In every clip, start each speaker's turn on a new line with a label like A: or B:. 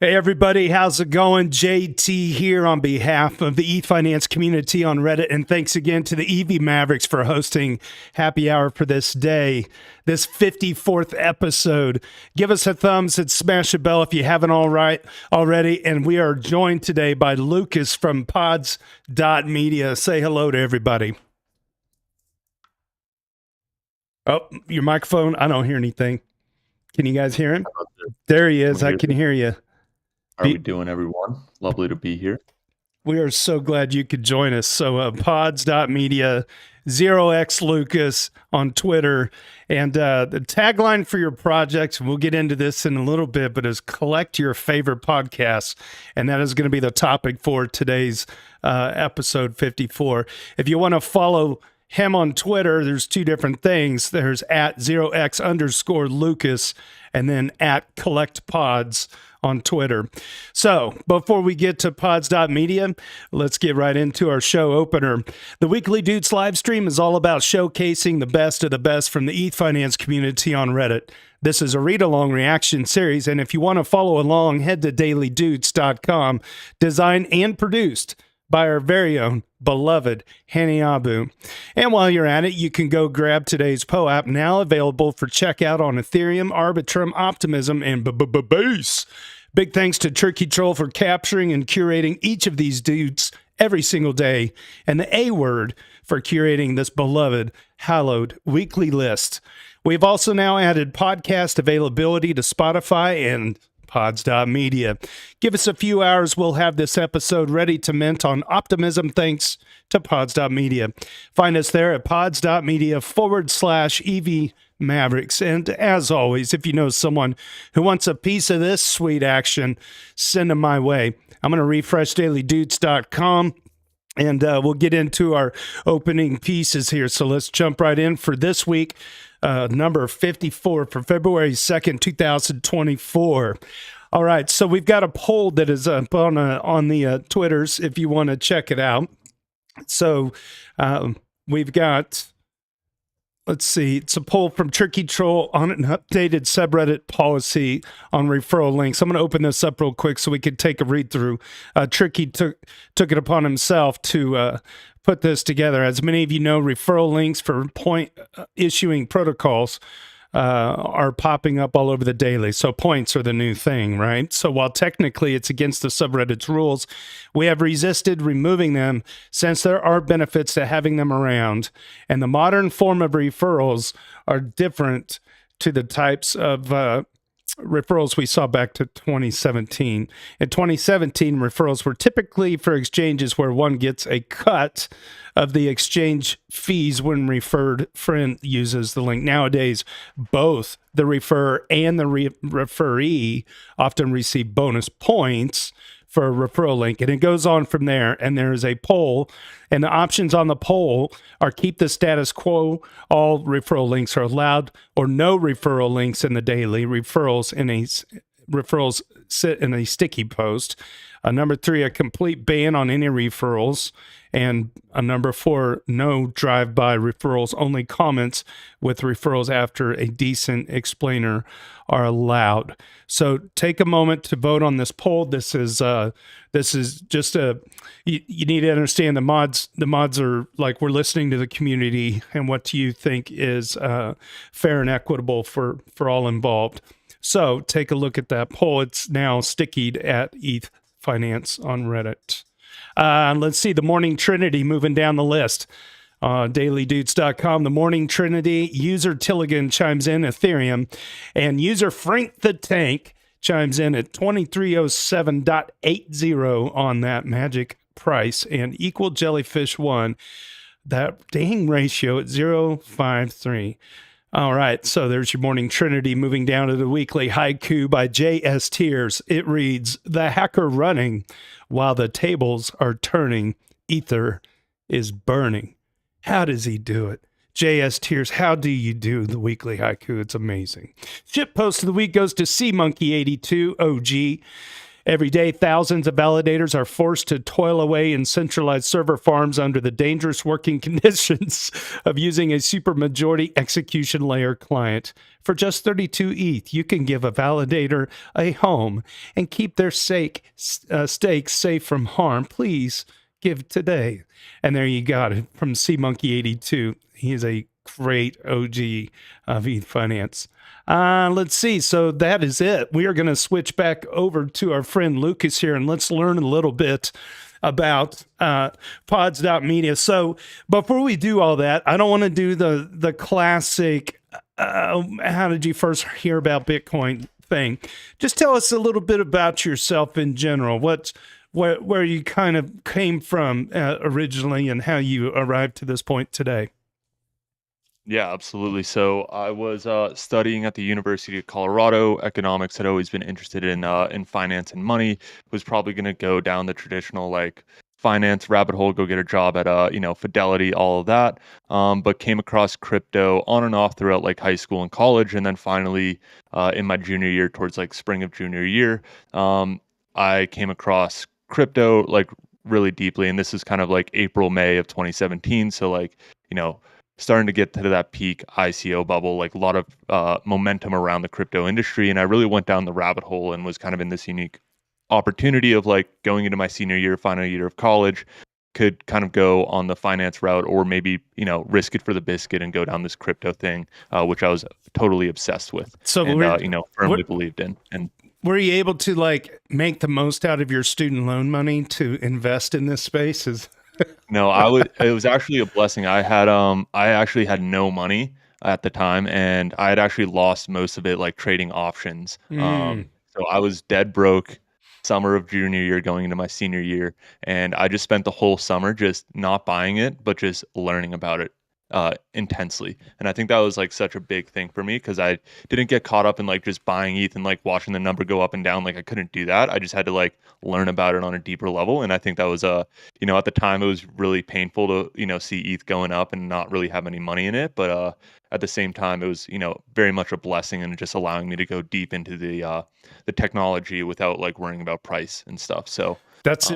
A: Hey everybody, how's it going? JT here on behalf of the Ethfinance Community on Reddit, and thanks again to the EVMavericks for hosting Happy Hour for this day, this 54th episode. Give us a thumbs and smash a bell if you haven't already, and we are joined today by Lucas from Pods.Media. Say hello to everybody. Oh, your microphone, I don't hear anything. Can you guys hear him? There he is, I can hear you.
B: How are we doing, everyone? Lovely to be here.
A: We are so glad you could join us. So Pods.Media, 0x Lucas on Twitter. And the tagline for your project, we'll get into this in a little bit, but is collect your favorite podcasts. And that is going to be the topic for today's episode 54. If you want to follow him on Twitter, there's two different things. There's at 0x_Lucas and then at Collect Pods on Twitter. So before we get to Pods.Media, let's get right into our show opener. The Weekly Doots live stream is all about showcasing the best of the best from the Ethfinance community on Reddit. This is a read-along reaction series, and if you want to follow along, head to dailydoots.com, designed and produced by our very own beloved Hani Abu. And while you're at it, you can go grab today's POAP, now available for checkout on Ethereum, Arbitrum, Optimism, and Base. Big thanks to Turkey Troll for capturing and curating each of these dudes every single day, and the A word for curating this beloved, hallowed weekly list. We've also now added podcast availability to Spotify and Pods.Media. Give us a few hours, we'll have this episode ready to mint on Optimism thanks to Pods.Media. Find us there at Pods.Media/EVMavericks. And as always, if you know someone who wants a piece of this sweet action, send them my way. I'm going to refresh dailydoots.com. And we'll get into our opening pieces here. So let's jump right in for this week. Number 54 for February 2nd, 2024. All right, so we've got a poll that is up on the Twitters if you want to check it out. So we've got, let's see, it's a poll from Turkey Troll on an updated subreddit policy on referral links. I'm going to open this up real quick so we can take a read through. Turkey took it upon himself to put this together. As many of you know, referral links for point issuing protocols are popping up all over the daily. So points are the new thing, right? So while technically it's against the subreddit's rules, we have resisted removing them since there are benefits to having them around. And the modern form of referrals are different to the types of referrals we saw back to 2017. In 2017, referrals were typically for exchanges where one gets a cut of the exchange fees when referred friend uses the link. Nowadays, both the referrer and the referee often receive bonus points for a referral link, and it goes on from there. And there is a poll, and the options on the poll are keep the status quo, all referral links are allowed, or no referral links in the daily. Referrals sit in a sticky post. Number 3, a complete ban on any referrals. And number 4, no drive-by referrals. Only comments with referrals after a decent explainer are allowed. So take a moment to vote on this poll. This is just you need to understand the mods. The mods are like, we're listening to the community, and what do you think is fair and equitable for all involved. So take a look at that poll. It's now stickied at Ethfinance on Reddit. Let's see, the Morning Trinity moving down the list. dailydoots.com, the Morning Trinity. User Tilligan chimes in, Ethereum. And user Frank the Tank chimes in at 2307.80 on that magic price. And Equal Jellyfish 1, that dang ratio at 0.53. All right, so there's your Morning Trinity. Moving down to the weekly haiku by J.S. Tears. It reads, the hacker running while the tables are turning. Ether is burning. How does he do it? J.S. Tears, how do you do the weekly haiku? It's amazing. Ship post of the week goes to C Monkey 82 OG. Every day, thousands of validators are forced to toil away in centralized server farms under the dangerous working conditions of using a supermajority execution layer client. For just 32 ETH, you can give a validator a home and keep their stakes safe from harm. Please give today. And there you got it from CMonkey82. He is a great OG of Ethfinance. Let's see. So that is it. We are going to switch back over to our friend Lucas here, and let's learn a little bit about Pods.Media. So before we do all that, I don't want to do the classic how did you first hear about Bitcoin thing. Just tell us a little bit about yourself in general. Where you kind of came from originally and how you arrived to this point today.
B: Yeah, absolutely. So I was studying at the University of Colorado. Economics, had always been interested in finance and money. Was probably going to go down the traditional like finance rabbit hole, go get a job at Fidelity, all of that. But came across crypto on and off throughout like high school and college, and then finally in my junior year, towards like spring of junior year, I came across crypto like really deeply, and this is kind of like April, May of 2017. So like starting to get to that peak ICO bubble, like a lot of momentum around the crypto industry. And I really went down the rabbit hole and was kind of in this unique opportunity of like going into my senior year, final year of college, could kind of go on the finance route or maybe, risk it for the biscuit and go down this crypto thing, which I was totally obsessed with.
A: So
B: and, firmly believed in. And
A: were you able to like make the most out of your student loan money to invest in this space?
B: No, it was actually a blessing. I actually had no money at the time, and I had actually lost most of it like trading options. So I was dead broke summer of junior year going into my senior year, and I just spent the whole summer just not buying it, but just learning about it intensely. And I think that was like such a big thing for me, because I didn't get caught up in like just buying ETH and like watching the number go up and down. Like I couldn't do that. I just had to like learn about it on a deeper level. And I think that was at the time it was really painful to see ETH going up and not really have any money in it. But at the same time, it was very much a blessing and just allowing me to go deep into the technology without like worrying about price and stuff. So
A: that's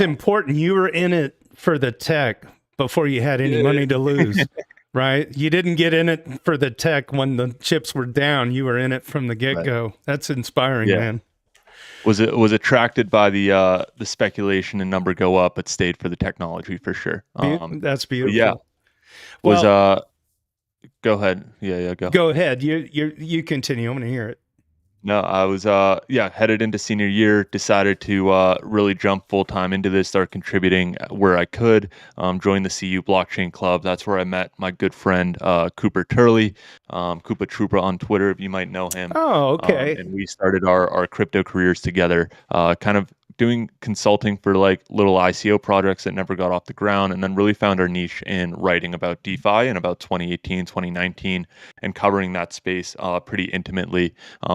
A: important. You were in it for the tech before you had any money to lose, right? You didn't get in it for the tech when the chips were down. You were in it from the get-go. Right. That's inspiring, man.
B: Was attracted by the speculation and number go up, but stayed for the technology for sure.
A: That's beautiful.
B: Yeah. Well, go ahead. Yeah, go.
A: Go ahead. You continue. I'm going to hear it.
B: No, I was headed into senior year, decided to really jump full time into this, start contributing where I could, join the CU blockchain club. That's where I met my good friend Cooper Turley, Koopa Troopa on Twitter, if you might know him.
A: Oh, okay.
B: And we started our crypto careers together, kind of doing consulting for like little ICO projects that never got off the ground, and then really found our niche in writing about DeFi in about 2018, 2019, and covering that space pretty intimately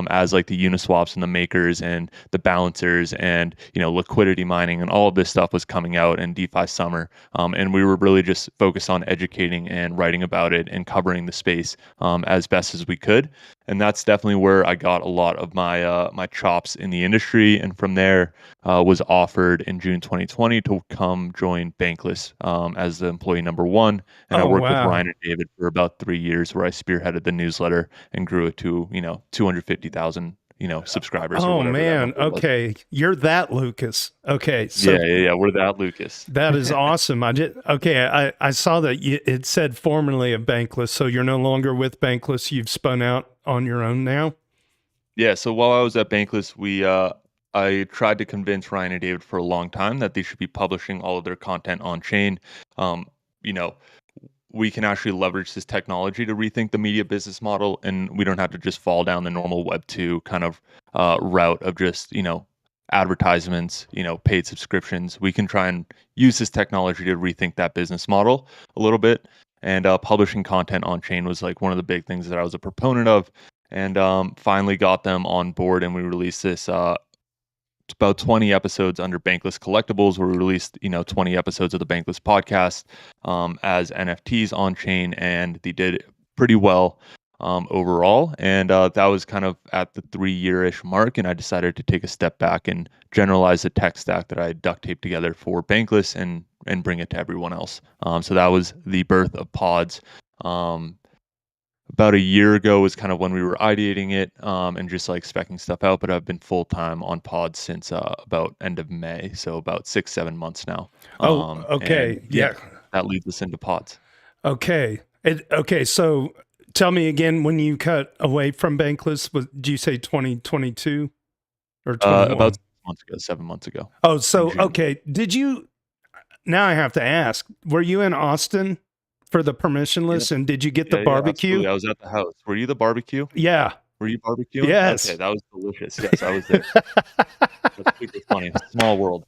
B: as like the Uniswaps and the makers and the balancers and liquidity mining and all of this stuff was coming out in DeFi summer, and we were really just focused on educating and writing about it and covering the space as best as we could. And that's definitely where I got a lot of my my chops in the industry. And from there, was offered in June 2020 to come join Bankless as the employee number one. And I worked with Ryan and David for about 3 years, where I spearheaded the newsletter and grew it to 250,000 subscribers.
A: Oh man, okay, you're that Lucas. Okay,
B: so yeah, we're that Lucas.
A: That is awesome. I saw that it said formerly of Bankless, so you're no longer with Bankless. You've spun out on your own now.
B: Yeah. So while I was at Bankless, I tried to convince Ryan and David for a long time that they should be publishing all of their content on chain. We can actually leverage this technology to rethink the media business model, and we don't have to just fall down the normal Web 2 kind of route of just, advertisements, paid subscriptions. We can try and use this technology to rethink that business model a little bit. And publishing content on chain was like one of the big things that I was a proponent of, and finally got them on board. And we released this about 20 episodes under Bankless Collectibles, where we released 20 episodes of the Bankless podcast as NFTs on chain, and they did pretty well. overall. And that was kind of at the 3-year-ish mark. And I decided to take a step back and generalize the tech stack that I had duct taped together for Bankless and bring it to everyone else. So that was the birth of Pods. About a year ago was kind of when we were ideating it and just like specking stuff out. But I've been full time on Pods since about end of May, so about 6-7 months now.
A: Okay. Yeah.
B: That leads us into Pods.
A: Okay. Okay. So tell me again, when you cut away from Bankless, did you say 2022 or 21?
B: About 7 months ago.
A: Oh, so, okay. Now I have to ask, were you in Austin for the permissionless, and did you get the barbecue?
B: I was at the house. Were you the barbecue?
A: Yeah.
B: Were you barbecuing?
A: Yes.
B: Okay, that was delicious. Yes, I was there. That's super funny. Small world.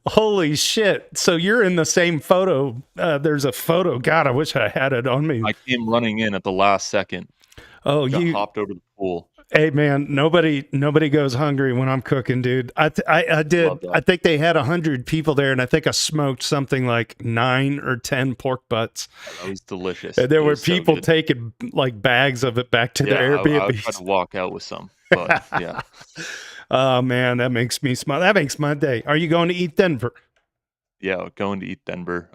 A: Holy shit. So you're in the same photo. There's a photo. God, I wish I had it on me.
B: I came running in at the last second.
A: Oh,
B: you hopped over the pool.
A: Hey man, nobody goes hungry when I'm cooking, dude. I did. I think they had 100 people there, and I think I smoked something like 9 or 10 pork butts.
B: That was delicious.
A: And there were people taking like bags of it back to their Airbnb.
B: I tried to walk out with some, but yeah.
A: Oh man, that makes me smile. That makes my day. Are you going to eat Denver?
B: Yeah, going to eat Denver.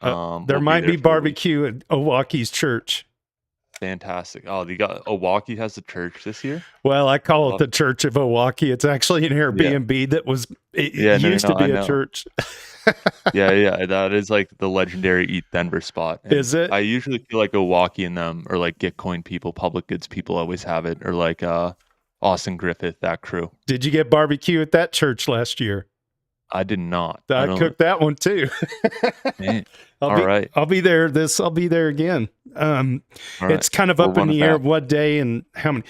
A: There might be barbecue at Owaki's church.
B: Fantastic. Oh, Owaki has a church this year?
A: Well, I call it the Church of Owaki. It's actually an Airbnb that was used to be a church.
B: yeah. That is like the legendary Eat Denver spot. And
A: is it?
B: I usually feel like Owaki and them, or like Gitcoin people, public goods people always have it, or like Austin Griffith, that crew.
A: Did you get barbecue at that church last year?
B: I did not.
A: I cooked that one too. I'll be there. I'll be there again. It's kind of up in the air what day and how many.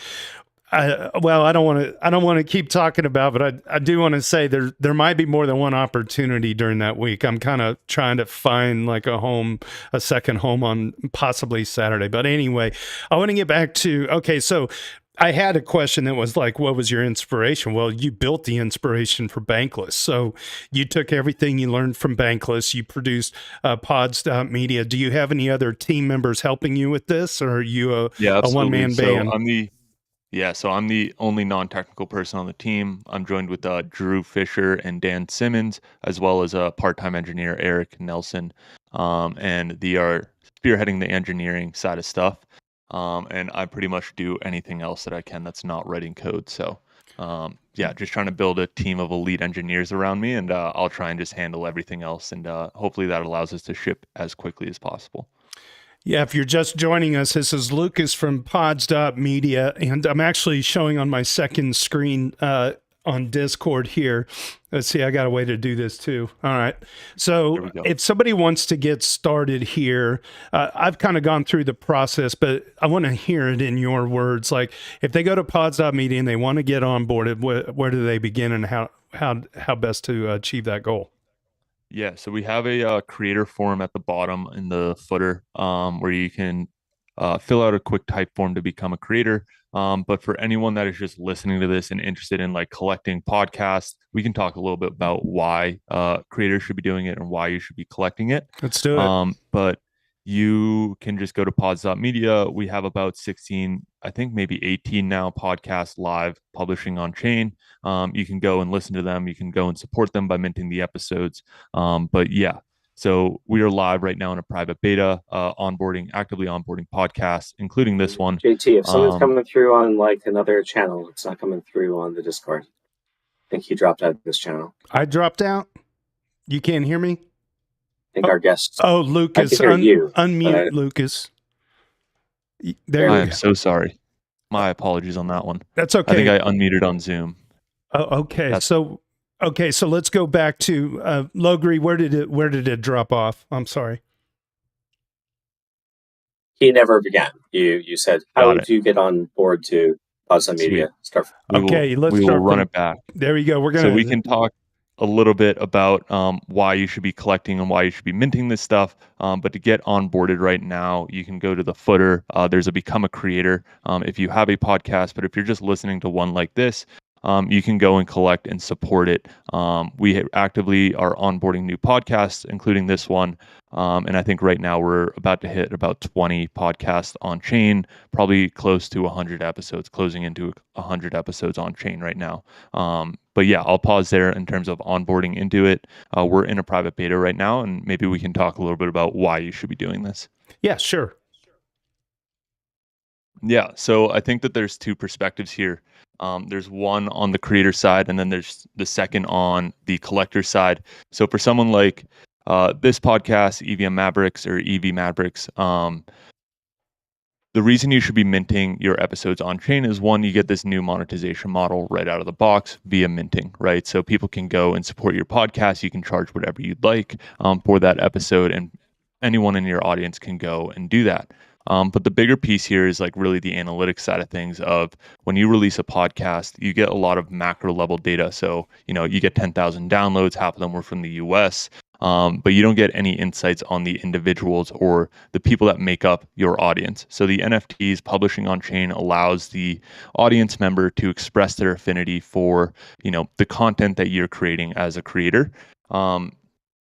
A: I don't want to keep talking about, but I do want to say there might be more than one opportunity during that week. I'm kind of trying to find like a second home on possibly Saturday. But anyway, I want to get back to, okay, so I had a question that was like, what was your inspiration? Well, you built the inspiration for Bankless. So you took everything you learned from Bankless. You produced Pods.Media. Do you have any other team members helping you with this, or are you a one-man band?
B: So I'm the only non-technical person on the team. I'm joined with Drew Fisher and Dan Simmons, as well as a part-time engineer, Eric Nelson. And they are spearheading the engineering side of stuff. And I pretty much do anything else that I can that's not writing code. So, just trying to build a team of elite engineers around me, and I'll try and just handle everything else. And hopefully that allows us to ship as quickly as possible.
A: Yeah, if you're just joining us, this is Lucas from Pods.Media, and I'm actually showing on my second screen on Discord here. Let's see, I got a way to do this too. All right. So if somebody wants to get started here, I've kind of gone through the process, but I want to hear it in your words. Like if they go to Pods.Media and they want to get onboarded, where do they begin, and how best to achieve that goal?
B: Yeah, so we have a creator form at the bottom in the footer where you can fill out a quick type form to become a creator. But for anyone that is just listening to this and interested in like collecting podcasts, we can talk a little bit about why creators should be doing it and why you should be collecting it.
A: Let's do it.
B: But you can just go to Pods.Media. We have about 16, I think maybe 18 now podcasts live publishing on chain. You can go and listen to them. You can go and support them by minting the episodes. But yeah. So we are live right now in a private beta, actively onboarding podcasts, including this one.
C: JT, if someone's coming through on like another channel, it's not coming through on the Discord. I think he dropped out of this channel.
A: I dropped out? You can't hear me?
C: I think our guests.
A: Oh, Lucas, unmute Lucas. There
B: I am so sorry. My apologies on that one.
A: That's okay.
B: I think I unmuted on Zoom.
A: Oh, okay. So let's go back to Logri. Where did it drop off? I'm sorry.
C: He never began. You said, how did you get on board to Pods.Media?
A: We
B: will run it back.
A: There we go.
B: So we can talk a little bit about why you should be collecting and why you should be minting this stuff. But to get onboarded right now, you can go to the footer. There's a Become a Creator if you have a podcast. But if you're just listening to one like this, you can go and collect and support it. We actively are onboarding new podcasts, including this one. And I think right now we're about to hit about 20 podcasts on chain, probably close to 100 episodes, closing into 100 episodes on chain right now. But yeah, I'll pause there in terms of onboarding into it. We're in a private beta right now, and maybe we can talk a little bit about why you should be doing this.
A: Yeah, sure.
B: Yeah, so I think that there's two perspectives here. There's one on the creator side, and then there's the second on the collector side. So for someone like this podcast, EVMavericks or EVMavericks, the reason you should be minting your episodes on chain is one, you get this new monetization model right out of the box via minting, right? So people can go and support your podcast. You can charge whatever you'd like for that episode, and anyone in your audience can go and do that. But the bigger piece here is like really the analytics side of things of when you release a podcast, you get a lot of macro level data. So, you get 10,000 downloads, half of them were from the US. But you don't get any insights on the individuals or the people that make up your audience. So the NFTs publishing on chain allows the audience member to express their affinity for, the content that you're creating as a creator.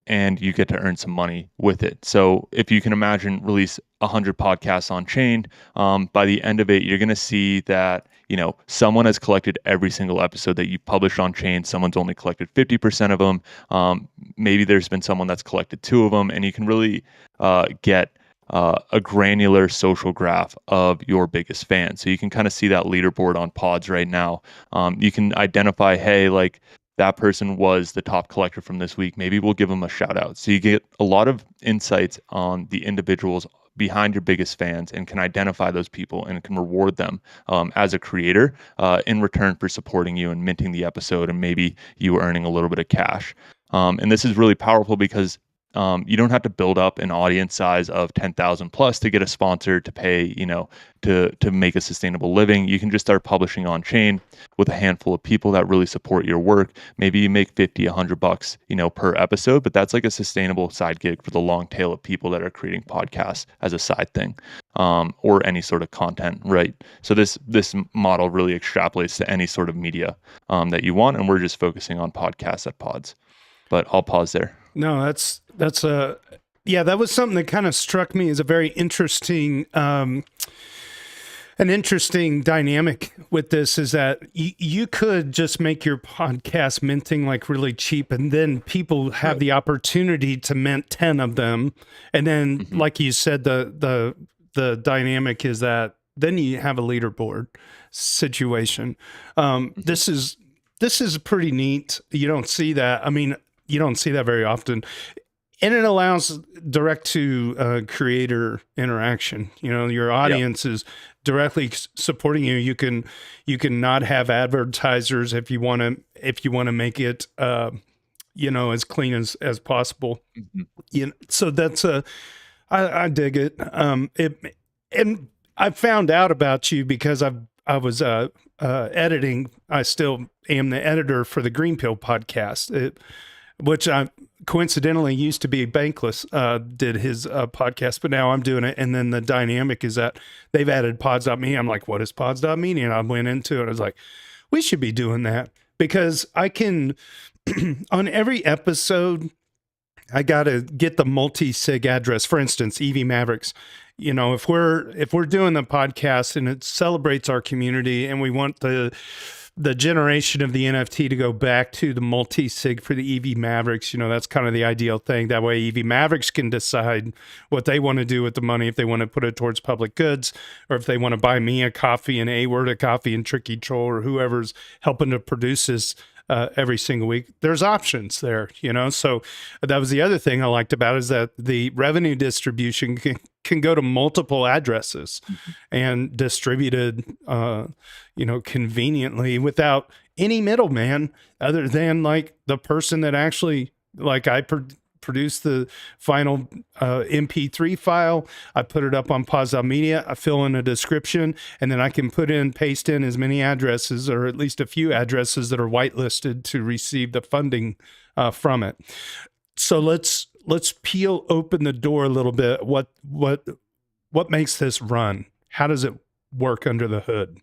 B: And you get to earn some money with it. So if you can imagine release 100 podcasts on chain, by the end of it, you're going to see that, someone has collected every single episode that you publish on chain. Someone's only collected 50% of them. Maybe there's been someone that's collected 2 of them, and you can really get a granular social graph of your biggest fans. So you can kind of see that leaderboard on Pods right now. You can identify, hey, like, that person was the top collector from this week. Maybe we'll give them a shout out. So you get a lot of insights on the individuals behind your biggest fans and can identify those people and can reward them as a creator in return for supporting you and minting the episode and maybe you earning a little bit of cash. And this is really powerful because you don't have to build up an audience size of 10,000 plus to get a sponsor to pay, to make a sustainable living. You can just start publishing on chain with a handful of people that really support your work. Maybe you make 50, $100, per episode, but that's like a sustainable side gig for the long tail of people that are creating podcasts as a side thing, or any sort of content, right? So this model really extrapolates to any sort of media that you want, and we're just focusing on podcasts at Pods. But I'll pause there.
A: No, that was something that kind of struck me as a very interesting, an interesting dynamic with this is that you could just make your podcast minting like really cheap, and then people have the opportunity to mint 10 of them. And then, like you said, the dynamic is that then you have a leaderboard situation. This is pretty neat. You don't see that. I mean, you don't see that very often. And it allows direct to creator interaction. Your audience is directly supporting you. You can not have advertisers if you want to make it as clean as possible. So that's I dig it. And I found out about you because I was editing. I still am the editor for the Green Pill podcast. Which I coincidentally used to be Bankless, did his podcast, but now I'm doing it. And then the dynamic is that they've added Pods.Media. I'm like, what is Pods.Media? And I went into it. I was like, we should be doing that because I can, on every episode, I got to get the multi-sig address. For instance, EVMavericks. If we're doing the podcast and it celebrates our community and we want the generation of the NFT to go back to the multi-sig for the EVMavericks, that's kind of the ideal thing. That way EVMavericks can decide what they want to do with the money, if they want to put it towards public goods, or if they want to buy me a coffee and A-Word a coffee and Tricky Troll or whoever's helping to produce this every single week. There's options there, So that was the other thing I liked about it, is that the revenue distribution can go to multiple addresses and distributed, conveniently without any middleman other than like the person that actually, like I produce the final MP3 file. I put it up on Pods.Media. I fill in a description, and then I can paste in as many addresses, or at least a few addresses that are whitelisted to receive the funding from it. So let's peel open the door a little bit. What makes this run? How does it work under the hood?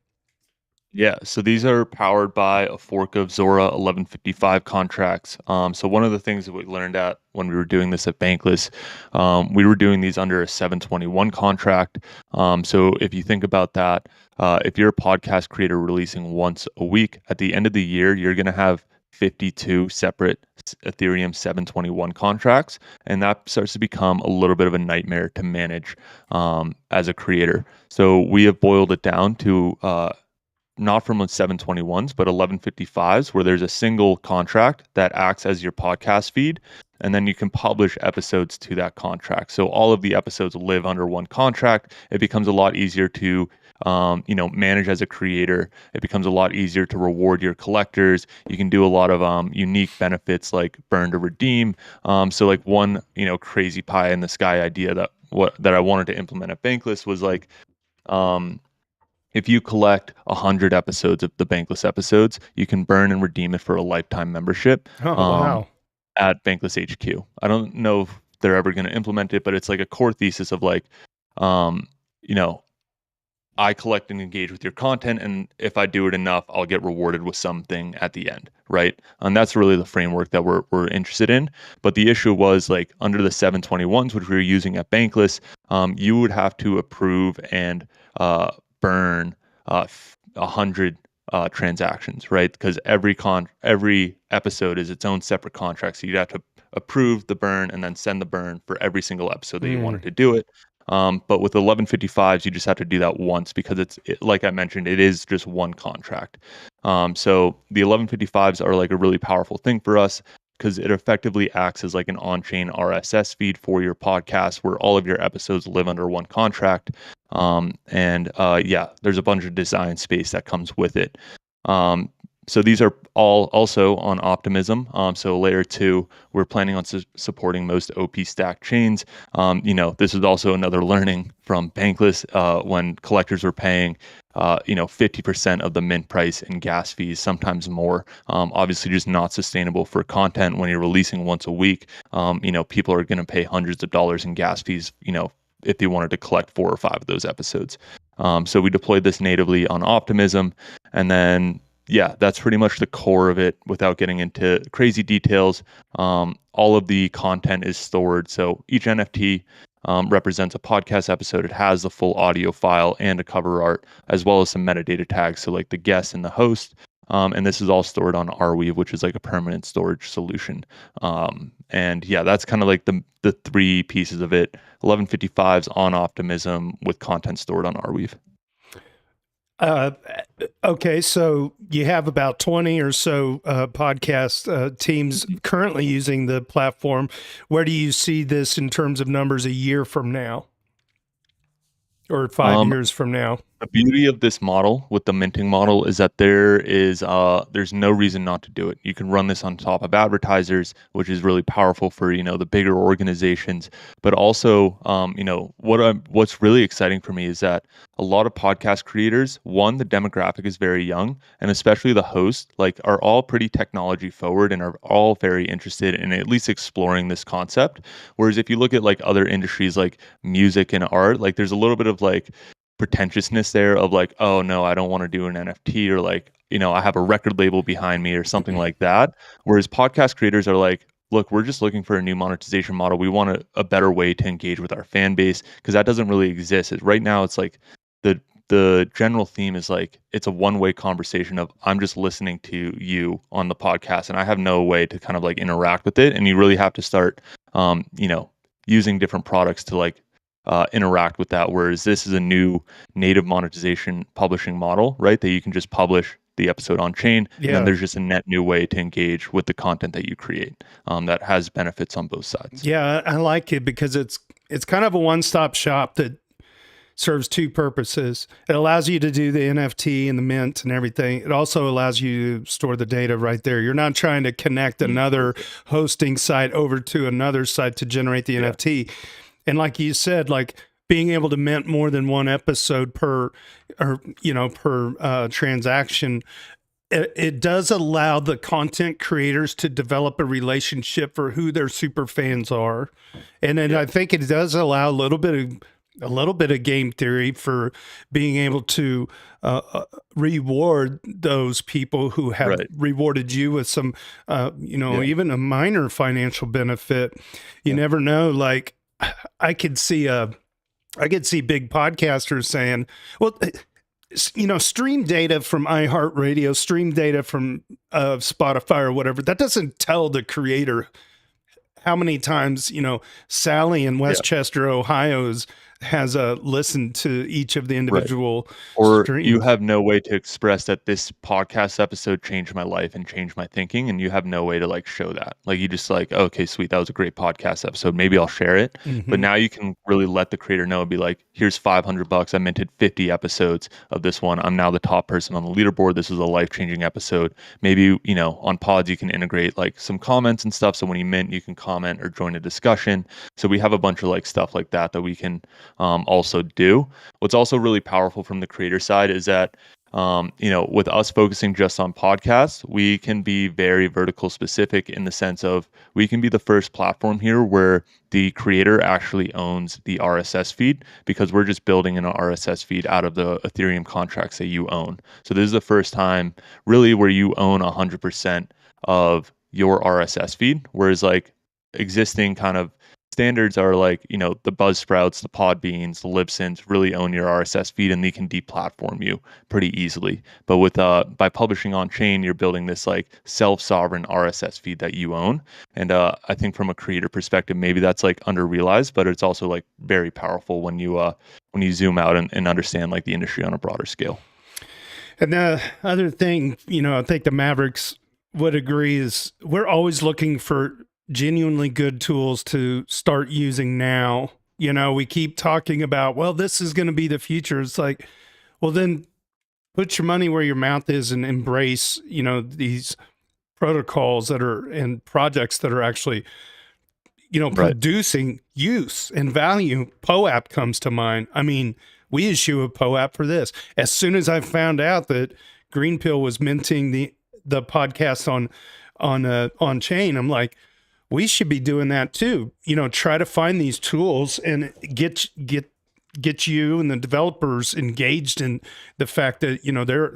B: Yeah, so these are powered by a fork of Zora 1155 contracts. So one of the things that we learned at when we were doing this at Bankless, we were doing these under a 721 contract. So if you think about that, if you're a podcast creator releasing once a week, at the end of the year, you're going to have 52 separate Ethereum 721 contracts, and that starts to become a little bit of a nightmare to manage as a creator. So we have boiled it down to not from 721s, but 1155s, where there's a single contract that acts as your podcast feed. And then you can publish episodes to that contract. So all of the episodes live under one contract. It becomes a lot easier to manage as a creator. It becomes a lot easier to reward your collectors. You can do a lot of unique benefits like burn to redeem. So like one, crazy pie in the sky idea that I wanted to implement at Bankless was like, if you collect 100 episodes of the Bankless episodes, you can burn and redeem it for a lifetime membership
A: Wow.
B: at Bankless HQ. I don't know if they're ever going to implement it, but it's like a core thesis of like, um, you know, I collect and engage with your content, and if I do it enough, I'll get rewarded with something at the end, right? And that's really the framework that we're interested in. But the issue was like under the 721s, which we were using at Bankless, you would have to approve and burn 100 transactions, right? Because every episode is its own separate contract, so you'd have to approve the burn and then send the burn for every single episode that you wanted to do it. But with 1155s, you just have to do that once because like I mentioned, it is just one contract. So the 1155s are like a really powerful thing for us because it effectively acts as like an on-chain RSS feed for your podcast where all of your episodes live under one contract. There's a bunch of design space that comes with it. So these are all also on Optimism. So layer 2, we're planning on supporting most OP stack chains. This is also another learning from Bankless when collectors were paying 50% of the mint price in gas fees, sometimes more. Obviously just not sustainable for content when you're releasing once a week. People are going to pay hundreds of dollars in gas fees, if they wanted to collect 4 or 5 of those episodes. So we deployed this natively on Optimism, and then that's pretty much the core of it without getting into crazy details. All of the content is stored. So each NFT represents a podcast episode. It has the full audio file and a cover art, as well as some metadata tags. So like the guest and the host. And this is all stored on Arweave, which is like a permanent storage solution. That's kind of like the 3 pieces of it. 1155s on Optimism with content stored on Arweave.
A: Okay, so you have about 20 or so podcast teams currently using the platform. Where do you see this in terms of numbers a year from now or 5 years from now?
B: The beauty of this model with the minting model is that there's no reason not to do it. You can run this on top of advertisers, which is really powerful for the bigger organizations. But also, what's really exciting for me is that a lot of podcast creators, one, the demographic is very young, and especially the hosts, are all pretty technology forward and are all very interested in at least exploring this concept. Whereas if you look at other industries like music and art, there's a little bit of pretentiousness there of oh no, I don't want to do an NFT or I have a record label behind me or something like that. Whereas podcast creators are look, we're just looking for a new monetization model. We want a better way to engage with our fan base because that doesn't really exist. Right now it's the general theme is it's a one-way conversation of I'm just listening to you on the podcast and I have no way to kind of interact with it. And you really have to start using different products to interact with that. Whereas this is a new native monetization publishing model, right? That you can just publish the episode on chain, and then there's just a net new way to engage with the content that you create that has benefits on both sides.
A: Yeah, I like it because it's kind of a one-stop shop that serves 2 purposes. It allows you to do the NFT and the mint and everything. It also allows you to store the data right there. You're not trying to connect another hosting site over to another site to generate the NFT. And like you said, being able to mint more than 1 episode per transaction, it does allow the content creators to develop a relationship for who their super fans are. And then I think it does allow a little bit of a little bit of game theory for being able to reward those people who have
B: Right.
A: rewarded you with some,
B: Yeah.
A: even a minor financial benefit. You
B: Yeah.
A: never know. Like I could see big podcasters saying, well, stream data from iHeartRadio, stream data from Spotify or whatever, that doesn't tell the creator how many times, Sally in
B: Yeah.
A: Westchester, Ohio has listened to each of the individual
B: Or
A: streams.
B: you have no way to express that this podcast episode changed my life and changed my thinking, and you have no way to like show that. Like you just like, okay, sweet, that was a great podcast episode. Maybe I'll share it. But now you can really let the creator know, be like, here's $500. I minted 50 episodes of this one. I'm now the top person on the leaderboard. This is a life-changing episode. Maybe, on Pods you can integrate like some comments and stuff. So when you mint, you can comment or join a discussion. So we have a bunch of like stuff like that we can also do. What's also really powerful from the creator side is that, with us focusing just on podcasts, we can be very vertical specific in the sense of we can be the first platform here where the creator actually owns the RSS feed, because we're just building an RSS feed out of the Ethereum contracts that you own. So this is the first time really where you own 100% of your RSS feed, whereas like existing kind of standards are like, the Buzzsprouts, the Podbeans, the Libsyns really own your RSS feed and they can deplatform you pretty easily. But with by publishing on chain, you're building this like self-sovereign RSS feed that you own. And I think from a creator perspective, maybe that's like underrealized, but it's also like very powerful when you zoom out and understand like the industry on a broader scale.
A: And the other thing, I think the Mavericks would agree is we're always looking for genuinely good tools to start using now. We keep talking about, well, this is going to be the future. It's like, well, then put your money where your mouth is and embrace, these protocols that are and projects that are actually, producing use and value. POAP comes to mind. I mean, we issue a POAP for this. As soon as I found out that Greenpill was minting the podcast on chain, I'm like, we should be doing that too. Try to find these tools and get you and the developers engaged in the fact that,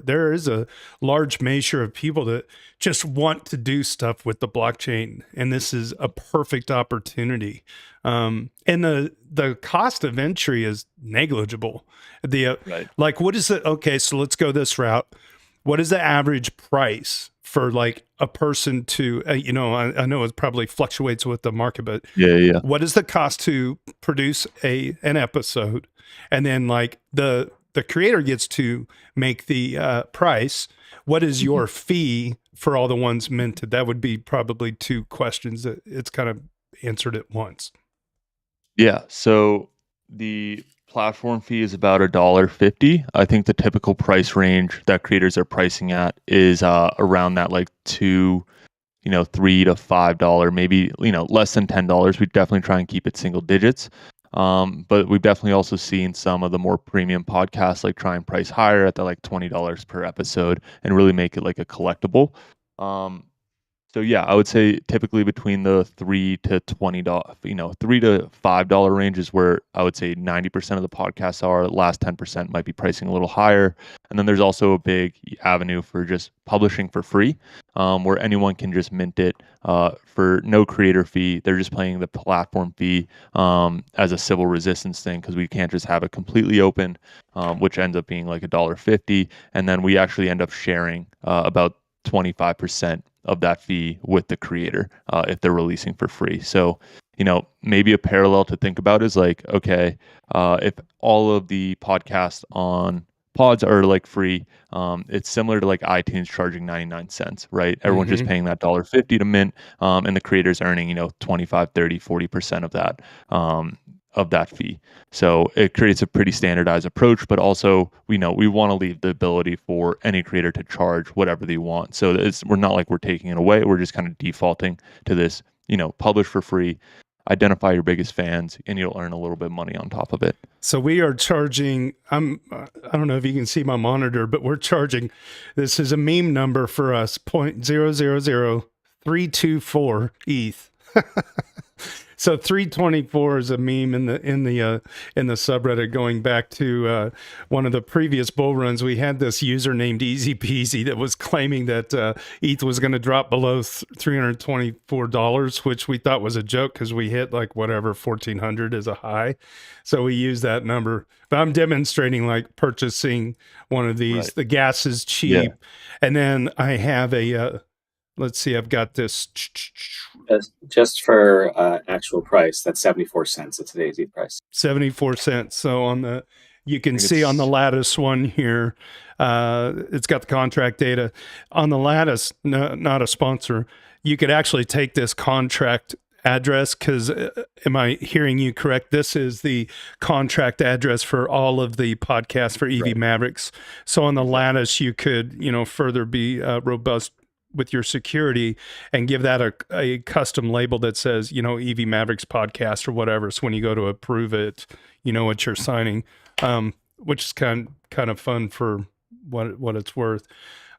A: there is a large measure of people that just want to do stuff with the blockchain. And this is a perfect opportunity. And the cost of entry is negligible. Like, what is it? Okay, so let's go this route. What is the average price for like a person to, I know it probably fluctuates with the market, but what is the cost to produce an episode? And then like the creator gets to make the price. What is your fee for all the ones minted? That would be probably two questions that it's kind of answered at once.
B: Yeah. So the platform fee is about $1.50. I think the typical price range that creators are pricing at is around that like $2, $3 to $5, maybe less than $10. We definitely try and keep it single digits. But we've definitely also seen some of the more premium podcasts like try and price higher at the like $20 per episode and really make it like a collectible. So yeah, I would say typically between the $3 to $20, $3 to $5 range is where I would say 90% of the podcasts are. The last 10% might be pricing a little higher. And then there's also a big avenue for just publishing for free, where anyone can just mint it for no creator fee. They're just paying the platform fee as a civil resistance thing, because we can't just have it completely open, which ends up being like $1.50. And then we actually end up sharing about 25% of that fee with the creator if they're releasing for free. So, maybe a parallel to think about is like, okay, if all of the podcasts on Pods are like free, it's similar to like iTunes charging 99 cents, right? Everyone's just paying that $1.50 to mint, and the creator's earning, 25, 30, 40% of that fee. So it creates a pretty standardized approach, but also we want to leave the ability for any creator to charge whatever they want. So we're not like we're taking it away. We're just kind of defaulting to this, publish for free, identify your biggest fans, and you'll earn a little bit of money on top of it.
A: So we are charging, I don't know if you can see my monitor, but we're charging, this is a meme number for us, 0.000324 ETH. So 324 is a meme in the subreddit going back to one of the previous bull runs. We had this user named Easy Peasy that was claiming that ETH was going to drop below $324, which we thought was a joke because we hit like whatever 1400 as a high. So we used that number. But I'm demonstrating like purchasing one of these. Right. The gas is cheap, and then I have a. Let's see, I've got this.
C: Just for actual price, that's 74 cents at today's ETH price.
A: 74 cents. So you can see on the Lattice one here, it's got the contract data. On the Lattice, no, not a sponsor, you could actually take this contract address because, am I hearing you correct? This is the contract address for all of the podcasts for EVMavericks. So on the Lattice, you could, further be robust with your security and give that a custom label that says, EVMavericks podcast or whatever. So when you go to approve it, you know what you're signing, which is kind of fun for what it's worth.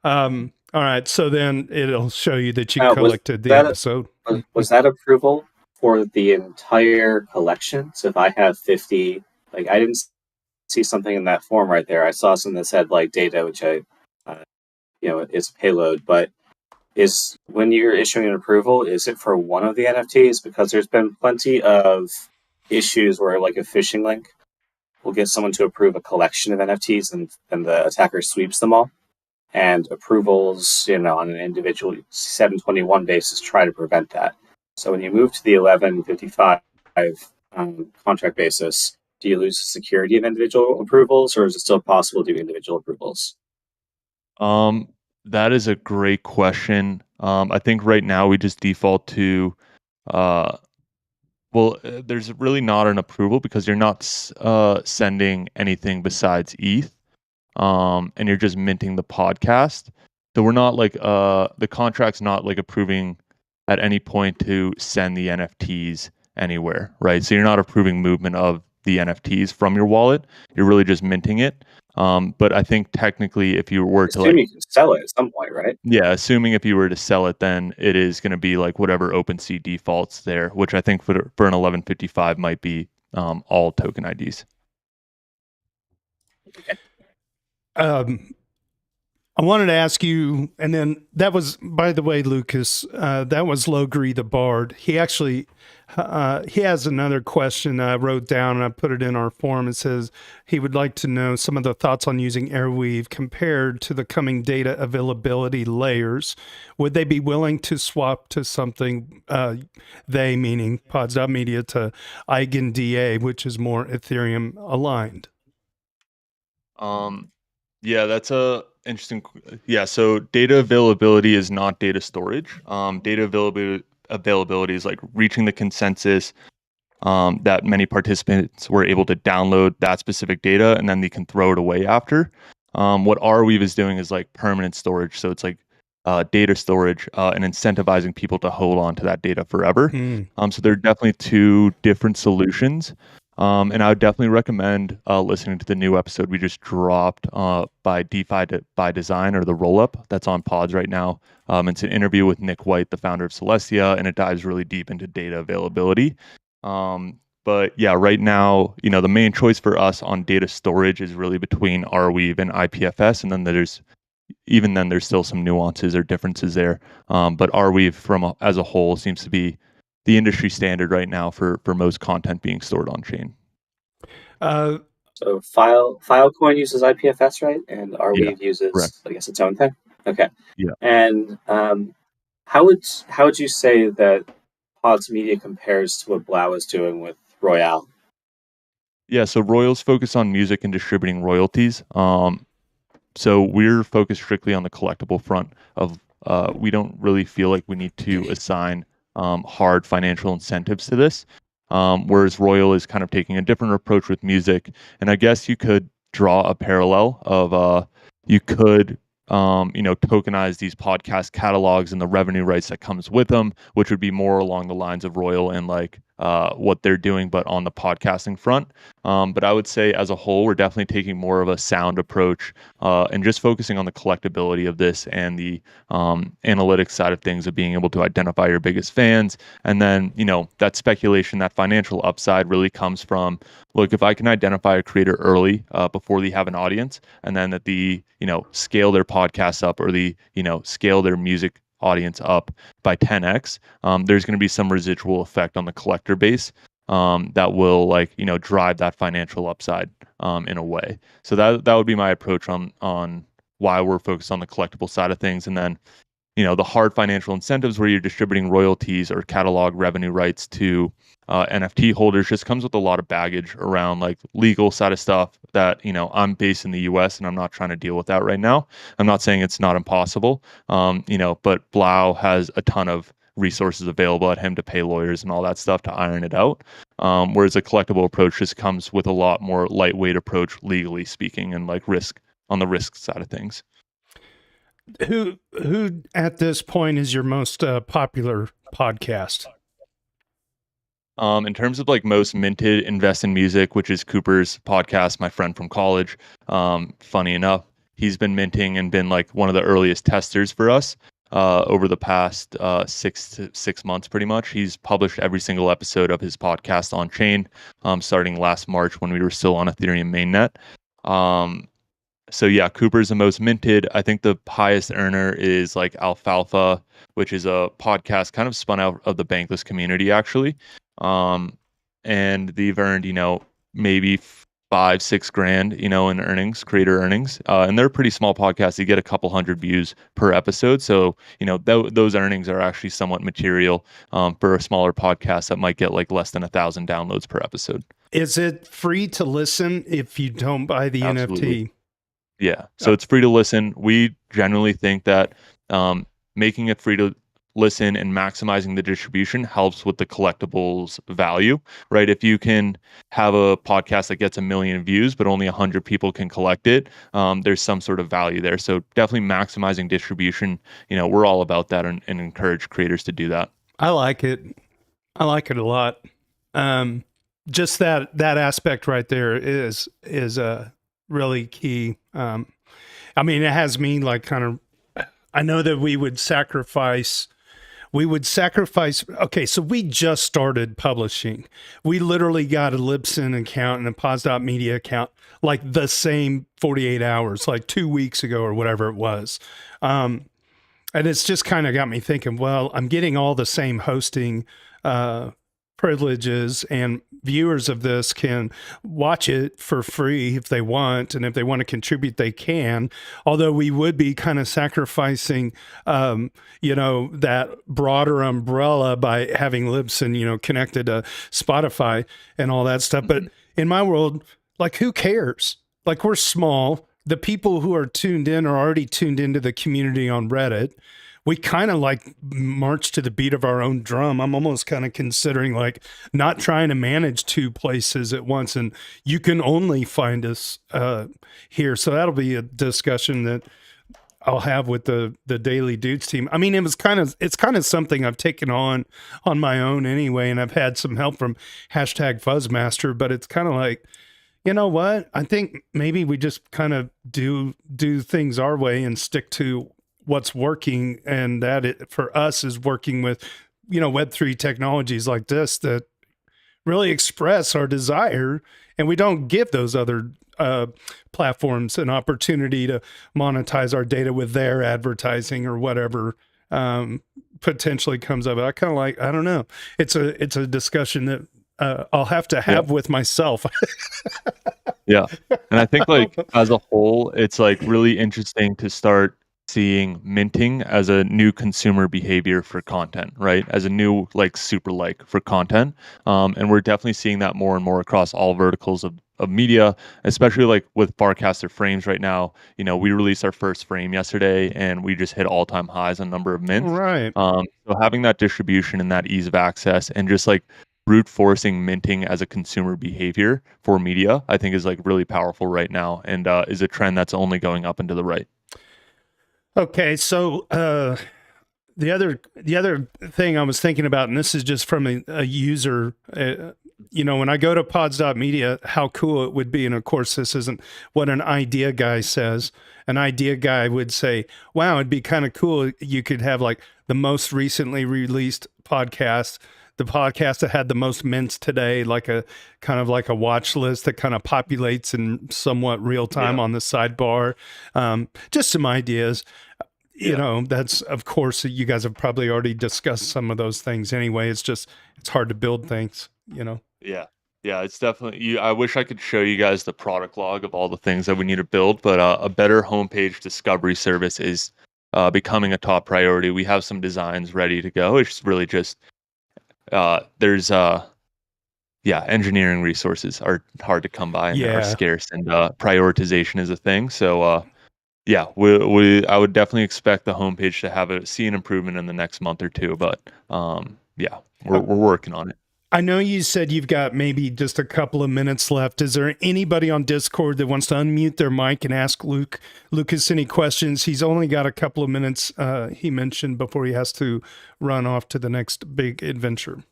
A: All right. So then it'll show you that you collected the episode.
C: Was that approval for the entire collection? So if I have 50, like I didn't see something in that form right there. I saw something that said like data, which it's a payload, but is when you're issuing an approval, is it for one of the NFTs? Because there's been plenty of issues where like a phishing link will get someone to approve a collection of NFTs and the attacker sweeps them all. And approvals, on an individual 721 basis try to prevent that. So when you move to the 1155 contract basis, do you lose the security of individual approvals, or is it still possible to do individual approvals?
B: That is a great question. I think right now we just default to, there's really not an approval because you're not sending anything besides ETH, and you're just minting the podcast. So we're not like, the contract's not like approving at any point to send the NFTs anywhere, right? So you're not approving movement of the NFTs from your wallet. You're really just minting it. But I think technically if you were
C: to you can sell it at some point, right?
B: Yeah, assuming if you were to sell it, then it is going to be like whatever OpenSea defaults there, which I think for an 1155 might be all token IDs.
C: Okay.
A: I wanted to ask you, and then that was, by the way, Lucas, that was Logri the Bard. He actually, he has another question I wrote down and I put it in our forum. It says he would like to know some of the thoughts on using Airweave compared to the coming data availability layers. Would they be willing to swap to something, they meaning Pods.Media, to EigenDA, which is more Ethereum aligned?
B: Yeah, that's a interesting. Yeah, so data availability is not data storage. Data availability is like reaching the consensus that many participants were able to download that specific data and then they can throw it away after. What Arweave is doing is like permanent storage. So it's like data storage and incentivizing people to hold on to that data forever. So there are definitely two different solutions. And I would definitely recommend listening to the new episode we just dropped by DeFi by Design, or the roll-up that's on Pods right now. It's an interview with Nick White, the founder of Celestia, and it dives really deep into data availability. But yeah, right now, the main choice for us on data storage is really between Arweave and IPFS, and then there's still some nuances or differences there. But Arweave as a whole seems to be the industry standard right now for most content being stored on chain.
C: So Filecoin uses IPFS, right? And Arweave uses, correct, I guess, its own thing. Okay.
B: Yeah.
C: And how would you say that Pods.Media compares to what Blau is doing with Royale?
B: Yeah. So Royale's focused on music and distributing royalties. So we're focused strictly on the collectible front of. We don't really feel like we need to assign hard financial incentives to this, whereas Royal is kind of taking a different approach with music. And I guess you could draw a parallel of you could tokenize these podcast catalogs and the revenue rights that comes with them, which would be more along the lines of Royal and like what they're doing, but on the podcasting front. But I would say as a whole, we're definitely taking more of a sound approach and just focusing on the collectability of this and the analytics side of things of being able to identify your biggest fans. And then, that speculation, that financial upside really comes from, look, if I can identify a creator early before they have an audience, and then that scale their podcast up or scale their music audience up by 10x, there's going to be some residual effect on the collector base that will drive that financial upside in a way. So that would be my approach on why we're focused on the collectible side of things. And then the hard financial incentives where you're distributing royalties or catalog revenue rights to NFT holders just comes with a lot of baggage around like legal side of stuff that, I'm based in the US and I'm not trying to deal with that right now. I'm not saying it's not impossible, but Blau has a ton of resources available at him to pay lawyers and all that stuff to iron it out. Whereas a collectible approach just comes with a lot more lightweight approach, legally speaking, and like on the risk side of things.
A: Who at this point is your most popular podcast?
B: In terms of like most minted, Invest in Music, which is Cooper's podcast, my friend from college. Funny enough, he's been minting and been like one of the earliest testers for us over the past 6 months, pretty much. He's published every single episode of his podcast on chain, starting last March when we were still on Ethereum mainnet. So yeah, Cooper's the most minted. I think the highest earner is like Alfalfa, which is a podcast kind of spun out of the Bankless community, actually. And they've earned, maybe $5-6 grand, in earnings, creator earnings. And they're a pretty small podcast. You get a couple hundred views per episode. So, those earnings are actually somewhat material for a smaller podcast that might get like less than 1,000 downloads per episode.
A: Is it free to listen if you don't buy the
B: Absolutely.
A: NFT?
B: Yeah. So it's free to listen. We generally think that making it free to listen and maximizing the distribution helps with the collectibles value, right? If you can have a podcast that gets 1 million views, but only 100 people can collect it, there's some sort of value there. So definitely maximizing distribution. We're all about that and encourage creators to do that.
A: I like it. I like it a lot. Just that aspect right there is really key. It has me like kind of, I know that we would sacrifice. Okay, so we just started publishing. We literally got a Libsyn account and a Pods.Media account like the same 48 hours, like 2 weeks ago or whatever it was. And it's just kind of got me thinking, well, I'm getting all the same hosting privileges, and viewers of this can watch it for free if they want, and if they want to contribute they can, although we would be kind of sacrificing that broader umbrella by having Libsyn connected to Spotify and all that stuff. But in my world, like, who cares? Like, we're small. The people who are tuned in are already tuned into the community on Reddit. We kind of like march to the beat of our own drum. I'm almost kind of considering like not trying to manage 2 places at once, and you can only find us here. So that'll be a discussion that I'll have with the Daily Doots team. It's kind of something I've taken on my own anyway, and I've had some help from #Fuzzmaster, but it's kind of like, you know what? I think maybe we just kind of do things our way and stick to what's working, and that for us is working with Web3 technologies like this that really express our desire, and we don't give those other platforms an opportunity to monetize our data with their advertising or whatever potentially comes of it. I kind of like, I don't know, it's a discussion that I'll have to have with myself.
B: Yeah. And I think like as a whole, it's like really interesting to start seeing minting as a new consumer behavior for content, right? As a new like super like for content. And we're definitely seeing that more and more across all verticals of media, especially like with Barcaster frames right now. We released our first frame yesterday and we just hit all-time highs on number of mints.
A: Right.
B: So having that distribution and that ease of access and just like brute forcing minting as a consumer behavior for media, I think is like really powerful right now, and is a trend that's only going up and to the right.
A: Okay, so the other thing I was thinking about, and this is just from a user, when I go to Pods.Media, how cool it would be. And of course, this isn't what an idea guy says. An idea guy would say, wow, it'd be kind of cool. You could have like the most recently released podcast, the podcast that had the most mints today, like a kind of like a watch list that kind of populates in somewhat real time on the sidebar. Just some ideas. That's, of course, you guys have probably already discussed some of those things anyway. It's hard to build things,
B: Yeah. Yeah, it's definitely I wish I could show you guys the product log of all the things that we need to build, but a better homepage discovery service is becoming a top priority. We have some designs ready to go. It's really just there's engineering resources are hard to come by and are scarce, and prioritization is a thing. So I would definitely expect the homepage to see an improvement in the next month or two, but we're working on it.
A: I know you said you've got maybe just a couple of minutes left. Is there anybody on Discord that wants to unmute their mic and ask Lucas any questions? He's only got a couple of minutes, he mentioned, before he has to run off to the next big adventure.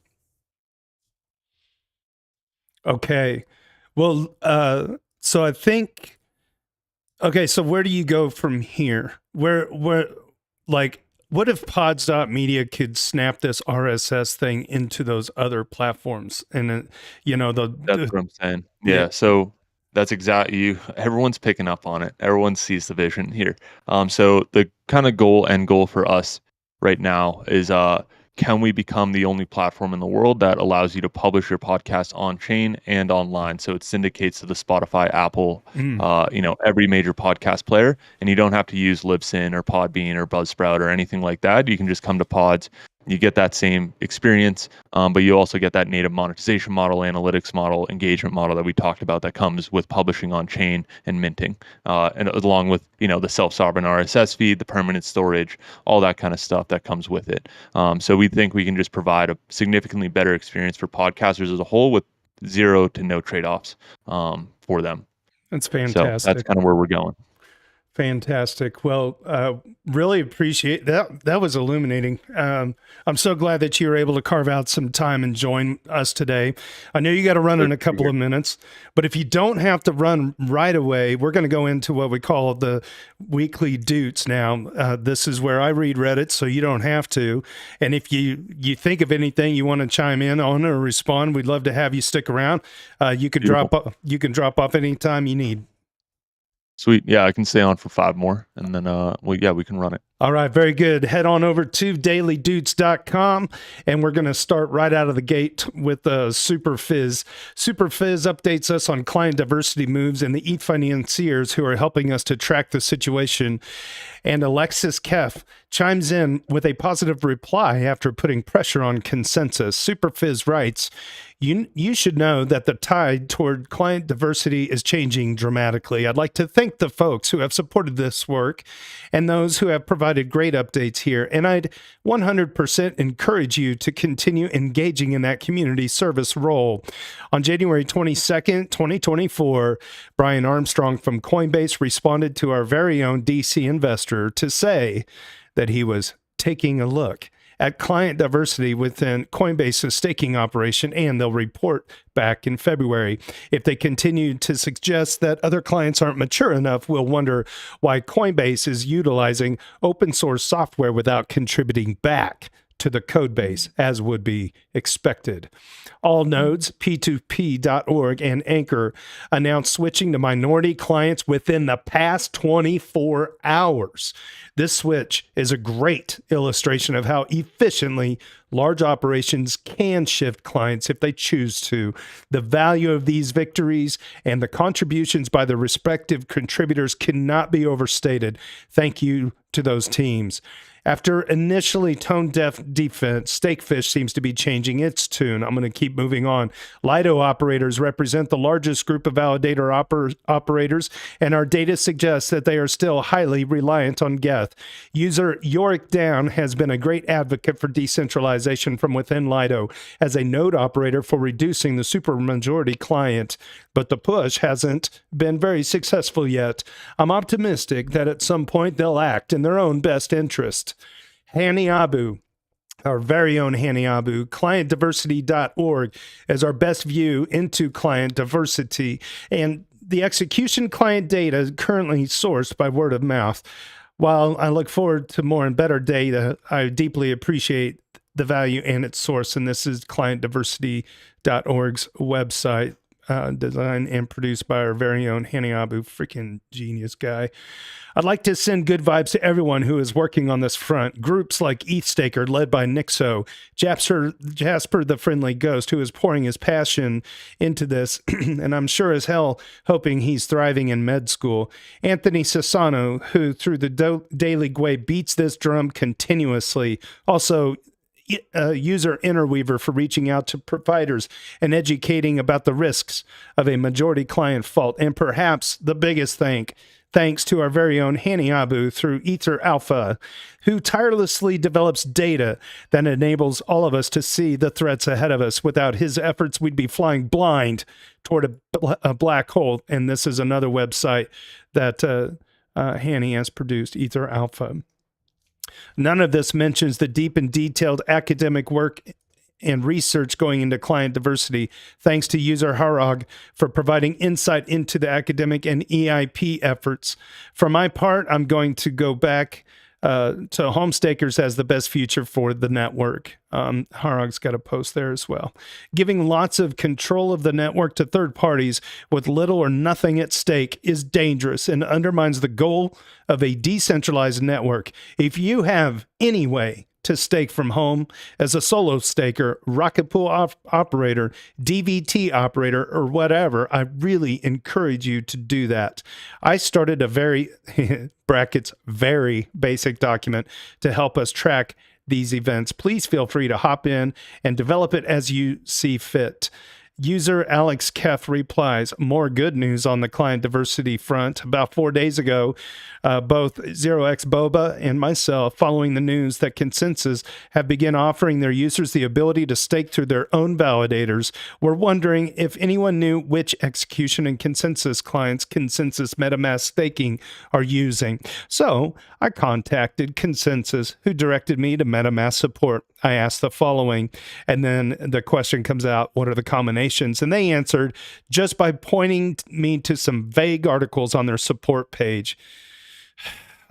A: Okay. Well, so I think, so where do you go from here? What if Pods.Media could snap this RSS thing into those other platforms? And that's
B: what I'm saying. Yeah. So that's exactly everyone's picking up on it. Everyone sees the vision here. So the kind of end goal for us right now is, can we become the only platform in the world that allows you to publish your podcast on chain and online? So it syndicates to the Spotify, Apple, every major podcast player, and you don't have to use Libsyn or Podbean or Buzzsprout or anything like that. You can just come to Pods. You get that same experience, but you also get that native monetization model, analytics model, engagement model that we talked about that comes with publishing on chain and minting, and along with the self-sovereign RSS feed, the permanent storage, all that kind of stuff that comes with it. So we think we can just provide a significantly better experience for podcasters as a whole with zero to no trade-offs for them.
A: That's fantastic.
B: So that's kind of where we're going.
A: Fantastic. Well, really appreciate that. That was illuminating. I'm so glad that you were able to carve out some time and join us today. I know you got to run in a couple of minutes, but if you don't have to run right away, we're going to go into what we call the Weekly Doots now. This is where I read Reddit, so you don't have to. And if you think of anything you want to chime in on or respond, we'd love to have you stick around. You can drop off anytime you need.
B: Sweet. Yeah, I can stay on for 5 more, and then we can run it.
A: All right, very good. Head on over to dailydoots.com, and we're going to start right out of the gate with Super Fizz. Super Fizz updates us on client diversity moves and the Ethfinanciers who are helping us to track the situation. And Alexis Keff chimes in with a positive reply after putting pressure on consensus. Super Fizz writes, You should know that the tide toward client diversity is changing dramatically. I'd like to thank the folks who have supported this work and those who have provided great updates here. And I'd 100% encourage you to continue engaging in that community service role. On January 22nd, 2024, Brian Armstrong from Coinbase responded to our very own DC investor to say that he was taking a look at client diversity within Coinbase's staking operation, and they'll report back in February. If they continue to suggest that other clients aren't mature enough, we'll wonder why Coinbase is utilizing open source software without contributing back to the code base, as would be expected. All nodes, P2P.org, and Anchor announced switching to minority clients within the past 24 hours. This switch is a great illustration of how efficiently large operations can shift clients if they choose to. The value of these victories and the contributions by the respective contributors cannot be overstated. Thank you to those teams. After initially tone-deaf defense, Stakefish seems to be changing its tune. I'm going to keep moving on. Lido operators represent the largest group of validator operators, and our data suggests that they are still highly reliant on Geth. User Yorick Down has been a great advocate for decentralization from within Lido as a node operator for reducing the supermajority client, but the push hasn't been very successful yet. I'm optimistic that at some point they'll act in their own best interest. Hani Abu, our very own Hani Abu, clientdiversity.org as our best view into client diversity. And the execution client data is currently sourced by word of mouth. While I look forward to more and better data, I deeply appreciate the value and its source. And this is clientdiversity.org's website, designed and produced by our very own Hani Abu, freaking genius guy. I'd like to send good vibes to everyone who is working on this front. Groups like ETHStaker, led by Nixo, Jasper the Friendly Ghost, who is pouring his passion into this, and I'm sure as hell hoping he's thriving in med school. Anthony Sassano, who through the Daily Gway beats this drum continuously. Also, user interweaver for reaching out to providers and educating about the risks of a majority client fault. And perhaps the biggest thanks to our very own Hani Abu through Ether Alpha, who tirelessly develops data that enables all of us to see the threats ahead of us. Without his efforts, we'd be flying blind toward a black hole. And this is another website that Hani has produced, Ether Alpha. None of this mentions the deep and detailed academic work and research going into client diversity. Thanks to user Harag for providing insight into the academic and EIP efforts. For my part, I'm going to go back to Homestakers as the best future for the network. Harag's got a post there as well. Giving lots of control of the network to third parties with little or nothing at stake is dangerous and undermines the goal of a decentralized network. If you have any way to stake from home as a solo staker, rocket pool operator, DVT operator, or whatever, I really encourage you to do that. I started a very, brackets, very basic document to help us track these events. Please feel free to hop in and develop it as you see fit. User Alex Keff replies, more good news on the client diversity front. About 4 days ago, both 0x Boba and myself, following the news that Consensus have begun offering their users the ability to stake through their own validators, were wondering if anyone knew which execution and Consensus clients Consensus MetaMask staking are using. So I contacted Consensus, who directed me to MetaMask support. I asked the following, and then the question comes out, what are the combinations? And they answered just by pointing me to some vague articles on their support page.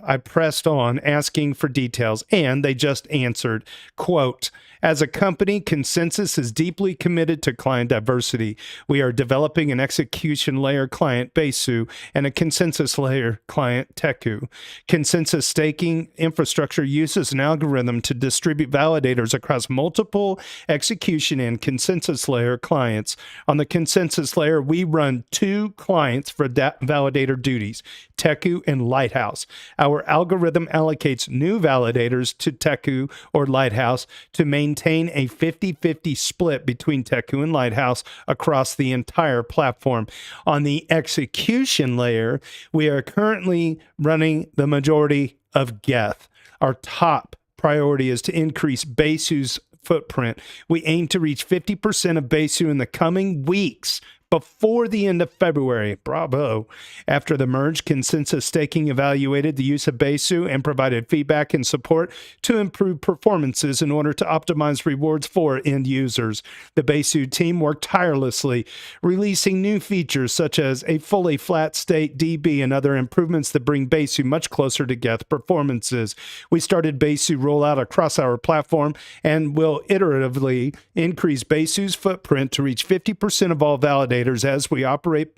A: I pressed on asking for details, and they just answered, quote, as a company, Consensus is deeply committed to client diversity. We are developing an execution layer client, Besu, and a consensus layer client, Teku. Consensus staking infrastructure uses an algorithm to distribute validators across multiple execution and consensus layer clients. On the consensus layer, we run 2 clients for validator duties, Teku and Lighthouse. Our algorithm allocates new validators to Teku or Lighthouse to maintain a 50-50 split between Teku and Lighthouse across the entire platform. On the execution layer, we are currently running the majority of Geth. Our top priority is to increase Besu's footprint. We aim to reach 50% of Besu in the coming weeks, before the end of February. Bravo. After the merge, Consensus Staking evaluated the use of Besu and provided feedback and support to improve performances in order to optimize rewards for end users. The Besu team worked tirelessly, releasing new features such as a fully flat state DB and other improvements that bring Besu much closer to Geth performances. We started Besu rollout across our platform and will iteratively increase Besu's footprint to reach 50% of all validators as we operate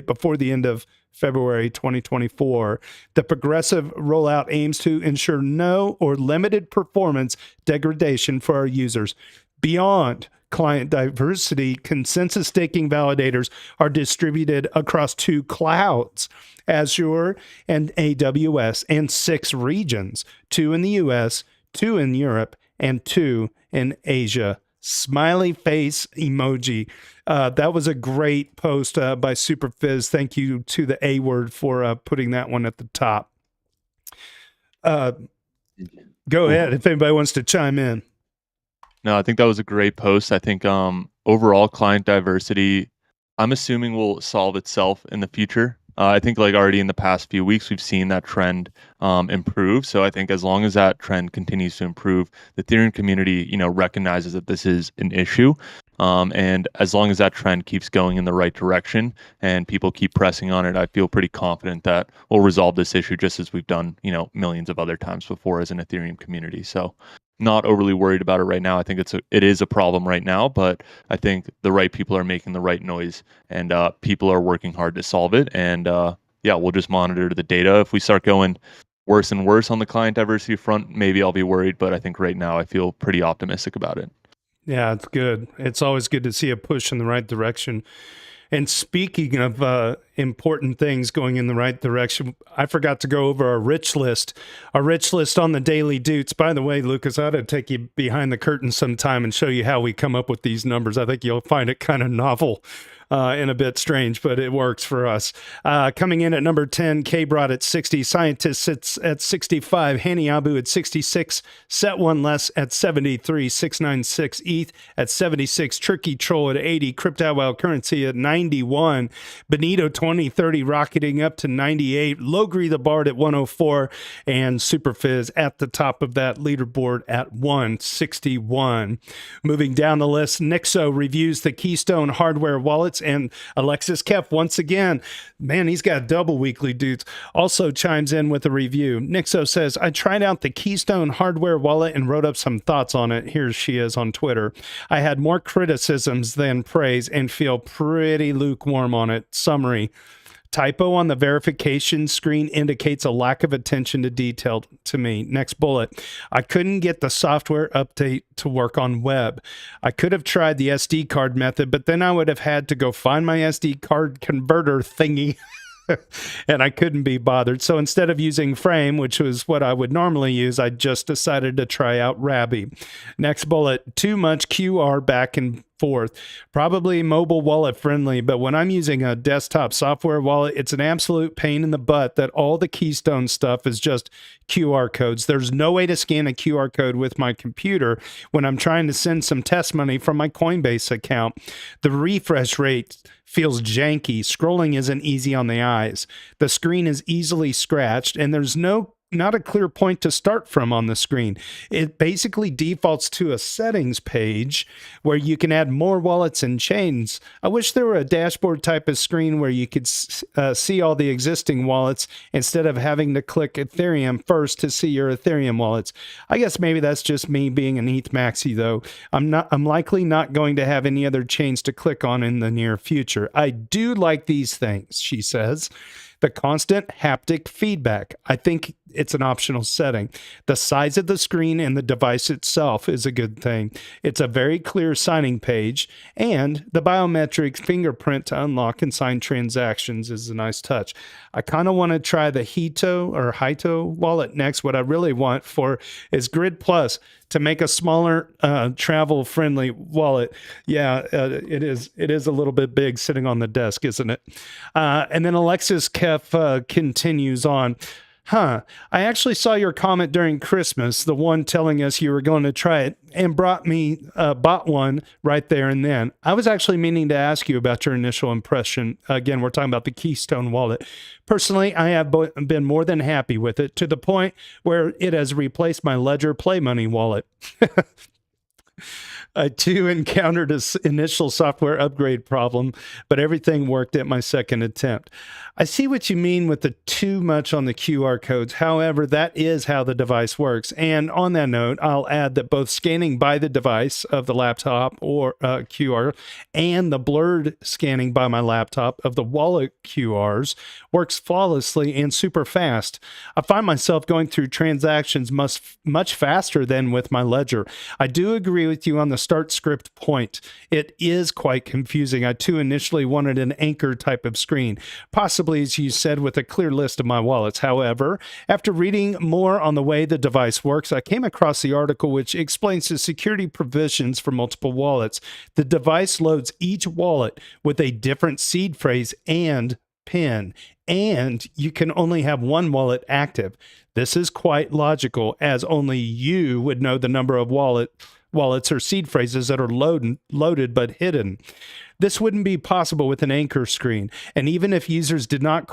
A: before the end of February 2024. The progressive rollout aims to ensure no or limited performance degradation for our users. Beyond client diversity, consensus staking validators are distributed across 2 clouds, Azure and AWS, and 6 regions, 2 in the US, 2 in Europe, and 2 in Asia. Smiley face emoji. That was a great post by Superfizz. Thank you to the A word for putting that one at the top. Go ahead if anybody wants to chime in.
B: No, I think that was a great post. I think overall client diversity, I'm assuming will solve itself in the future. I think like already in the past few weeks, we've seen that trend improve. So I think as long as that trend continues to improve, the Ethereum community, recognizes that this is an issue. And as long as that trend keeps going in the right direction and people keep pressing on it, I feel pretty confident that we'll resolve this issue just as we've done, millions of other times before as an Ethereum community. So not overly worried about it right now. I think it is a problem right now, but I think the right people are making the right noise, and people are working hard to solve it. And yeah, we'll just monitor the data. If we start going worse and worse on the client diversity front, maybe I'll be worried. But I think right now I feel pretty optimistic about it.
A: Yeah, it's good. It's always good to see a push in the right direction. And speaking of important things going in the right direction, I forgot to go over our rich list on the Daily Doots. By the way, Lucas, I ought to take you behind the curtain sometime and show you how we come up with these numbers. I think you'll find it kind of novel and a bit strange, but it works for us. Coming in at number 10, K-Broad at 60, Scientist sits at 65, Hani Abu at 66, Set One Less at 73, 696 ETH at 76, Tricky Troll at 80, Crypto Wild Currency at 91, Benito 2030 rocketing up to 98, Logri the Bard at 104, and Superfizz at the top of that leaderboard at 161. Moving down the list, Nixo reviews the Keystone hardware wallets, and Alexis Kef, once again, man, he's got double Weekly Doots, also chimes in with a review. Nixo says, I tried out the Keystone hardware wallet and wrote up some thoughts on it. Here she is on Twitter. I had more criticisms than praise and feel pretty lukewarm on it. Summary. Typo on the verification screen indicates a lack of attention to detail to me. Next bullet. I couldn't get the software update to work on web. I could have tried the SD card method, but then I would have had to go find my SD card converter thingy. And I couldn't be bothered. So instead of using Frame, which was what I would normally use, I just decided to try out Rabby. Next bullet, too much QR back and forth. Probably mobile wallet friendly, but when I'm using a desktop software wallet, it's an absolute pain in the butt that all the Keystone stuff is just QR codes. There's no way to scan a QR code with my computer when I'm trying to send some test money from my Coinbase account. The refresh rate feels janky. Scrolling isn't easy on the eyes. The screen is easily scratched, and there's not a clear point to start from on the screen. It basically defaults to a settings page where you can add more wallets and chains. I wish there were a dashboard type of screen where you could see all the existing wallets instead of having to click Ethereum first to see your Ethereum wallets. I guess maybe that's just me being an ETH maxi though. I'm likely not going to have any other chains to click on in the near future. I do like these things, she says. The constant haptic feedback. I think it's an optional setting. The size of the screen and the device itself is a good thing. It's a very clear signing page, and the biometric fingerprint to unlock and sign transactions is a nice touch. I kind of want to try the Hito wallet next. What I really want for is Grid Plus to make a smaller travel-friendly wallet. Yeah, it is a little bit big sitting on the desk, isn't it? And then Alexis Kef continues on. I actually saw your comment during Christmas, the one telling us you were going to try it, and bought one right there and then. I was actually meaning to ask you about your initial impression. Again, we're talking about the Keystone wallet. Personally, I have been more than happy with it, to the point where it has replaced my Ledger Play Money wallet. I too encountered an initial software upgrade problem, but everything worked at my second attempt. I see what you mean with the too much on the QR codes. However, that is how the device works. And on that note, I'll add that both scanning by the device of the laptop or QR and the blurred scanning by my laptop of the wallet QRs works flawlessly and super fast. I find myself going through transactions much faster than with my Ledger. I do agree with you on the start script point. It is quite confusing. I too initially wanted an anchor type of screen, possibly, as you said, with a clear list of my wallets. However, after reading more on the way the device works, I came across the article which explains the security provisions for multiple wallets. The device loads each wallet with a different seed phrase and PIN, and you can only have one wallet active. This is quite logical, as only you would know the number of wallets or seed phrases that are loaded but hidden. This wouldn't be possible with an anchor screen. And even if users did not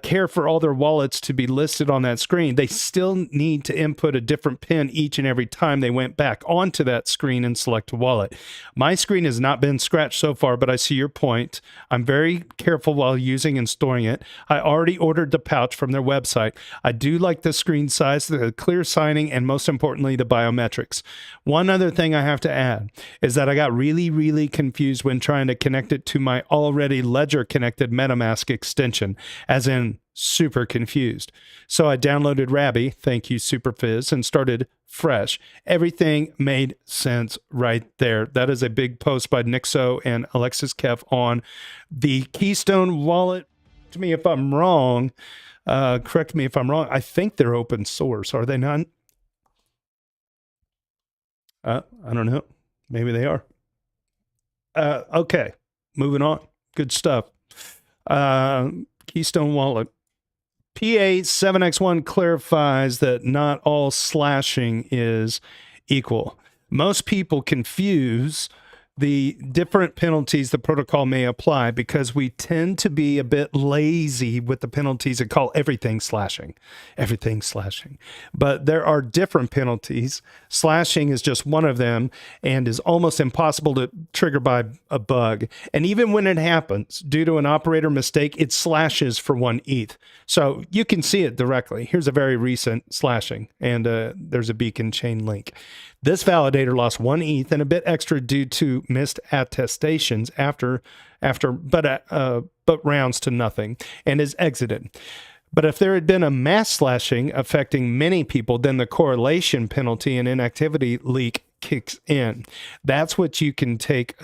A: care for all their wallets to be listed on that screen, they still need to input a different PIN each and every time they went back onto that screen and select a wallet. My screen has not been scratched so far, but I see your point. I'm very careful while using and storing it. I already ordered the pouch from their website. I do like the screen size, the clear signing, and most importantly, the biometrics. One other thing I have to add is that I got really, really confused when trying to connect it to my already Ledger connected MetaMask extension, as in super confused. So I downloaded Rabby, thank you Superfizz, and started fresh. Everything made sense right there. That is a big post by Nixo and Alexis Keff on the Keystone wallet. To me, if I'm wrong, correct me if I'm wrong. I think they're open source. Are they not? I don't know. Maybe they are. Okay, moving on. Good stuff. Keystone Wallet. PA7X1 clarifies that not all slashing is equal. Most people confuse the different penalties the protocol may apply because we tend to be a bit lazy with the penalties and call everything slashing. But there are different penalties. Slashing is just one of them and is almost impossible to trigger by a bug. And even when it happens, due to an operator mistake, it slashes for 1 ETH. So you can see it directly. Here's a very recent slashing, and there's a beacon chain link. This validator lost 1 ETH and a bit extra due to missed attestations but rounds to nothing and is exited. But if there had been a mass slashing affecting many people, then the correlation penalty and inactivity leak kicks in. That's what you can take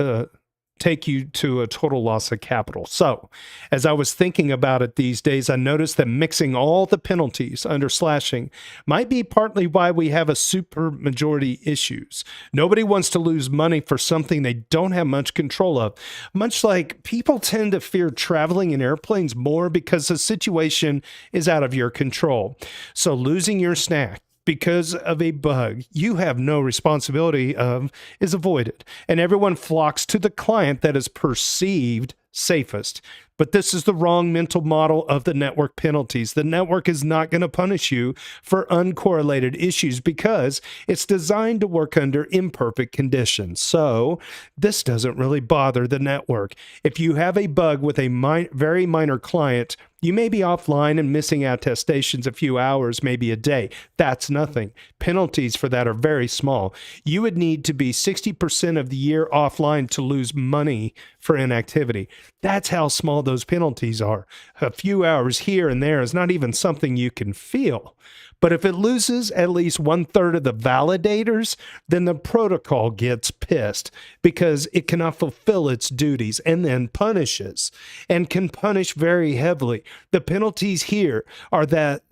A: you to a total loss of capital. So as I was thinking about it these days, I noticed that mixing all the penalties under slashing might be partly why we have a super majority issues. Nobody wants to lose money for something they don't have much control of. Much like people tend to fear traveling in airplanes more because the situation is out of your control. So losing your snack because of a bug you have no responsibility of is avoided, and everyone flocks to the client that is perceived safest. But this is the wrong mental model of the network penalties. The network is not going to punish you for uncorrelated issues because it's designed to work under imperfect conditions. So this doesn't really bother the network. If you have a bug with a very minor client, you may be offline and missing attestations a few hours, maybe a day. That's nothing. Penalties for that are very small. You would need to be 60% of the year offline to lose money for inactivity. That's how small those penalties are. A few hours here and there is not even something you can feel. But if it loses at least 1/3 of the validators, then the protocol gets pissed because it cannot fulfill its duties and then punishes, and can punish very heavily. The penalties here are the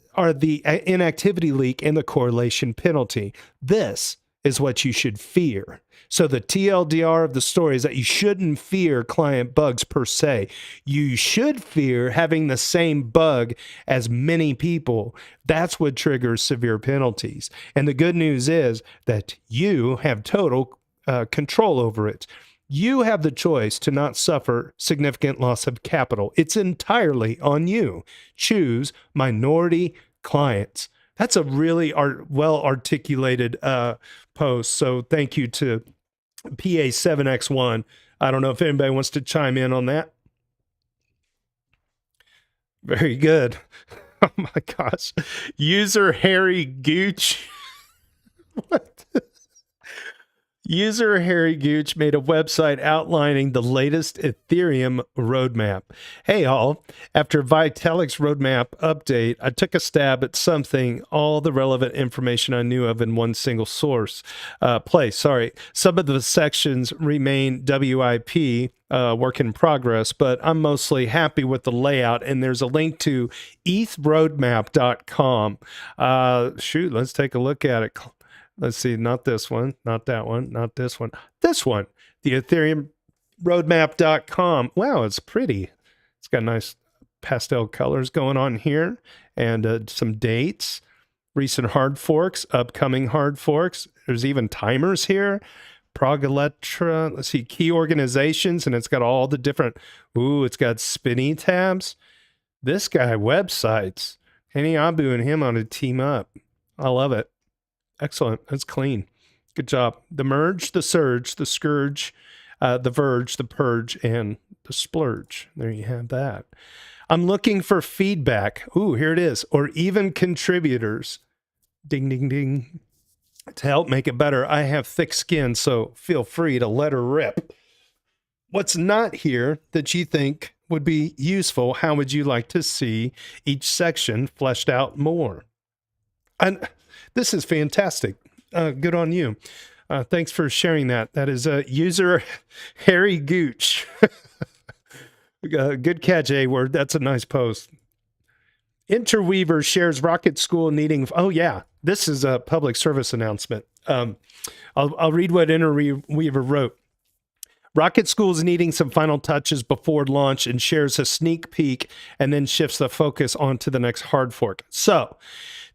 A: inactivity leak and the correlation penalty. This is what you should fear. So the TLDR of the story is that you shouldn't fear client bugs per se. You should fear having the same bug as many people. That's what triggers severe penalties. And the good news is that you have total control over it. You have the choice to not suffer significant loss of capital. It's entirely on you. Choose minority clients. That's a really well-articulated post. So thank you to PA7X1. I don't know if anybody wants to chime in on that. Very good. Oh my gosh. User Harry Gooch. What? User Harry Gooch made a website outlining the latest Ethereum roadmap. Hey all, after Vitalik's roadmap update, I took a stab at all the relevant information I knew of in one single place. Some of the sections remain WIP, work in progress, but I'm mostly happy with the layout, and there's a link to ethroadmap.com. Let's take a look at it. Let's see, not this one, not that one, not this one. This one, the Ethereum roadmap.com. Wow, it's pretty. It's got nice pastel colors going on here, and some dates, recent hard forks, upcoming hard forks. There's even timers here. Prog-Electra. Let's see, key organizations, and it's got all the different, it's got spinny tabs. This guy, websites. Henny Abu and him on a team up. I love it. Excellent. That's clean. Good job. The merge, the surge, the scourge, the verge, the purge, and the splurge. There you have that. I'm looking for feedback. Here it is. Or even contributors. Ding, ding, ding. To help make it better. I have thick skin, so feel free to let her rip. What's not here that you think would be useful? How would you like to see each section fleshed out more? And this is fantastic. Good on you. Thanks for sharing that. That is user Harry Gooch. Good catch, A-word. That's a nice post. Interweaver shares Rocket School needing... Oh, yeah. This is a public service announcement. I'll read what Interweaver wrote. Rocket School's needing some final touches before launch and shares a sneak peek and then shifts the focus onto the next hard fork. So,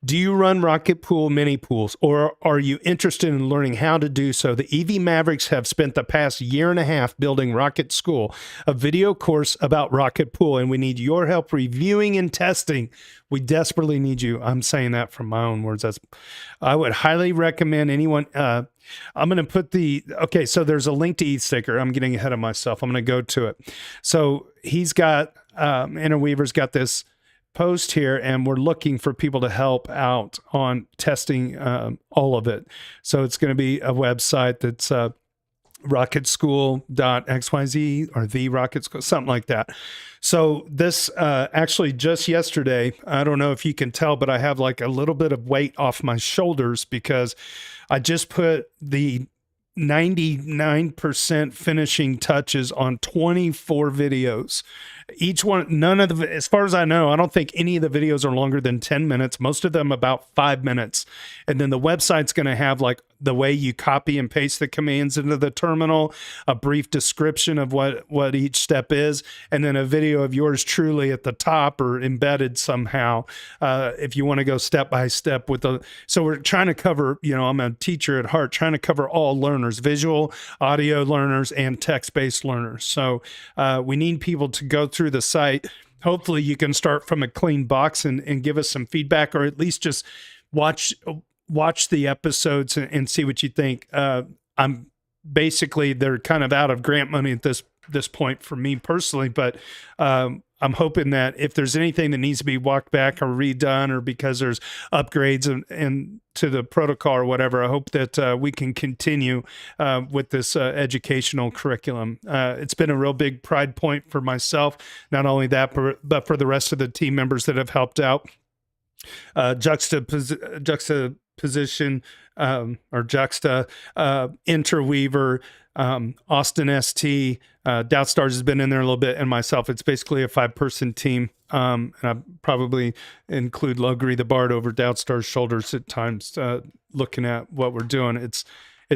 A: do you run Rocket Pool mini pools, or are you interested in learning how to do so? The EVMavericks have spent the past year and a half building Rocket School, a video course about Rocket Pool, and we need your help reviewing and testing. We desperately need you. I'm saying that from my own words. I would highly recommend anyone. I'm going to put so there's a link to eSticker. I'm getting ahead of myself. I'm going to go to it. So he's got, Interweaver's got this post here, and we're looking for people to help out on testing all of it. So it's going to be a website that's rocketschool.xyz or the Rocket School, something like that. So this actually just yesterday, I don't know if you can tell, but I have like a little bit of weight off my shoulders because I just put the 99% finishing touches on 24 videos. Each one, as far as I know, I don't think any of the videos are longer than 10 minutes. Most of them about 5 minutes. And then the website's going to have like the way you copy and paste the commands into the terminal, a brief description of what each step is, and then a video of yours truly at the top or embedded somehow. If you want to go step by step so we're trying to cover, I'm a teacher at heart, trying to cover all learners, visual, audio learners, and text-based learners. So we need people to go through the site. Hopefully you can start from a clean box and give us some feedback, or at least just watch the episodes and see what you think. They're kind of out of grant money at this point for me personally, but I'm hoping that if there's anything that needs to be walked back or redone, or because there's upgrades and to the protocol or whatever, I hope that we can continue with this educational curriculum. It's been a real big pride point for myself, not only that, but for the rest of the team members that have helped out. Juxtaposition or Juxta, Interweaver, Austin ST, Doubtstars has been in there a little bit, and myself. It's basically a 5-person team. And I probably include Logri the Bard over Doubtstar's shoulders at times, looking at what we're doing. It's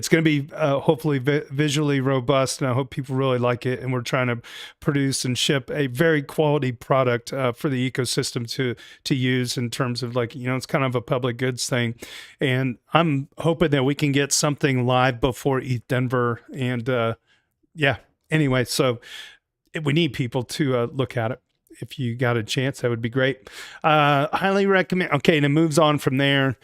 A: going to be hopefully visually robust, and I hope people really like it. And we're trying to produce and ship a very quality product for the ecosystem to use in terms of it's kind of a public goods thing. And I'm hoping that we can get something live before ETH Denver. And anyway, so we need people to look at it. If you got a chance, that would be great. Highly recommend. Okay, and it moves on from there.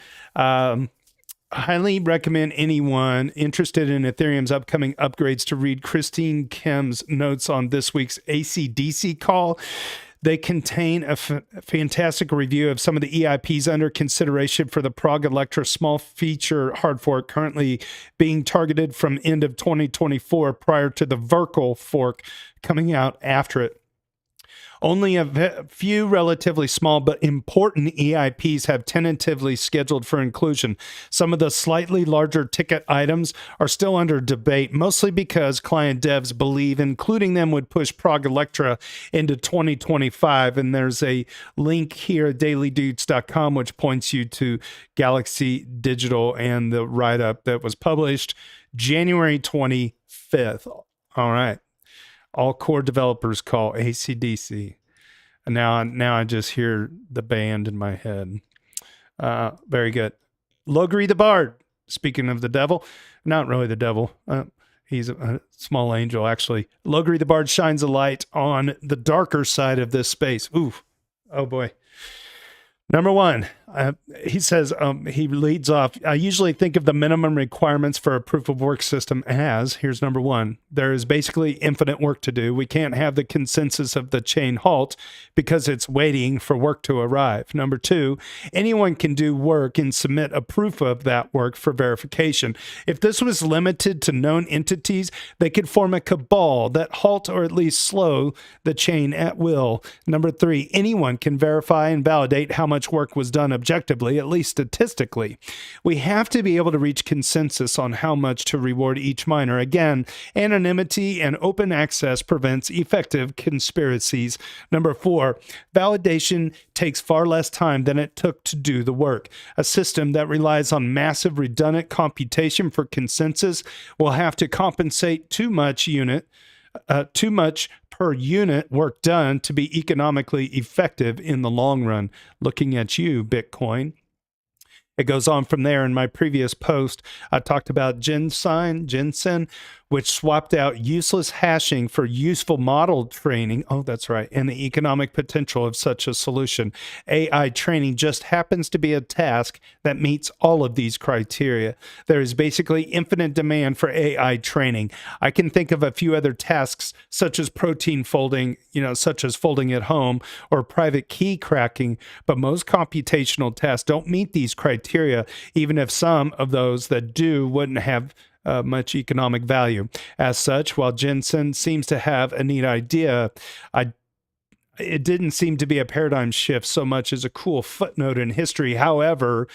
A: Highly recommend anyone interested in Ethereum's upcoming upgrades to read Christine Kim's notes on this week's AC/DC call. They contain a fantastic review of some of the EIPs under consideration for the Prog-Electra small feature hard fork currently being targeted from end of 2024 prior to the Verkle fork coming out after it. Only a few relatively small but important EIPs have tentatively scheduled for inclusion. Some of the slightly larger ticket items are still under debate, mostly because client devs believe including them would push Prog-Electra into 2025. And there's a link here at dailydoots.com which points you to Galaxy Digital and the write-up that was published January 25th. All right. All core developers call AC/DC. And now I just hear the band in my head. Very good. Logri the Bard. Speaking of the devil, not really the devil. He's a small angel, actually. Logri the Bard shines a light on the darker side of this space. Ooh, oh boy. Number one, he says, he leads off, I usually think of the minimum requirements for a proof of work system as, here's number one, there is basically infinite work to do. We can't have the consensus of the chain halt because it's waiting for work to arrive. Number two, anyone can do work and submit a proof of that work for verification. If this was limited to known entities, they could form a cabal that halt or at least slow the chain at will. Number three, anyone can verify and validate how much work was done objectively, at least statistically. We have to be able to reach consensus on how much to reward each miner. Again, anonymity and open access prevents effective conspiracies. Number four, validation takes far less time than it took to do the work. A system that relies on massive redundant computation for consensus will have to compensate too much per unit work done to be economically effective in the long run. Looking at you, Bitcoin. It goes on from there. In my previous post, I talked about Ginseng, which swapped out useless hashing for useful model training. Oh, that's right. And the economic potential of such a solution. AI training just happens to be a task that meets all of these criteria. There is basically infinite demand for AI training. I can think of a few other tasks, such as protein folding, such as folding at home or private key cracking, but most computational tasks don't meet these criteria, even if some of those that do wouldn't have much economic value. As such, while Ginseng seems to have a neat idea, it didn't seem to be a paradigm shift so much as a cool footnote in history. However,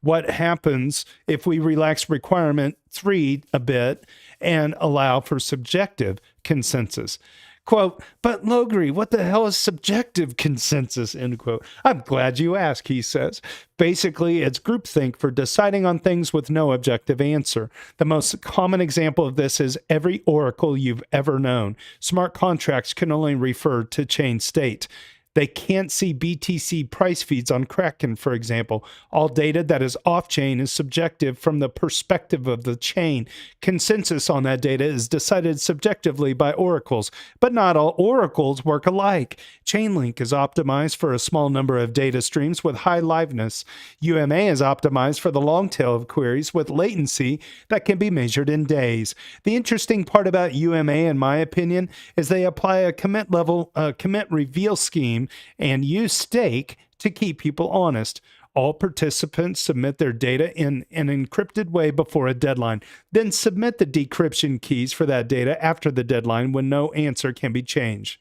A: what happens if we relax requirement 3 a bit and allow for subjective consensus? Quote, but Logri, what the hell is subjective consensus, end quote. I'm glad you asked, he says. Basically, it's groupthink for deciding on things with no objective answer. The most common example of this is every oracle you've ever known. Smart contracts can only refer to chain state. They can't see BTC price feeds on Kraken, for example. All data that is off-chain is subjective from the perspective of the chain. Consensus on that data is decided subjectively by oracles, but not all oracles work alike. Chainlink is optimized for a small number of data streams with high liveness. UMA is optimized for the long tail of queries with latency that can be measured in days. The interesting part about UMA, in my opinion, is they apply a commit reveal scheme and use stake to keep people honest. All participants submit their data in an encrypted way before a deadline, then submit the decryption keys for that data after the deadline when no answer can be changed.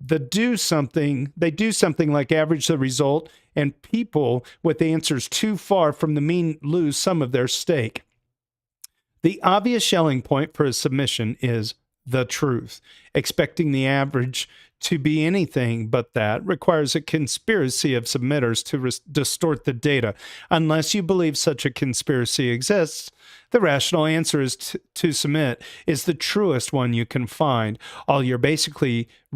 A: They do something like average the result, and people with answers too far from the mean lose some of their stake. The obvious shelling point for a submission is the truth. Expecting the average to be anything but that requires a conspiracy of submitters to distort the data. Unless you believe such a conspiracy exists, the rational answer is to submit is the truest one you can find. All you're really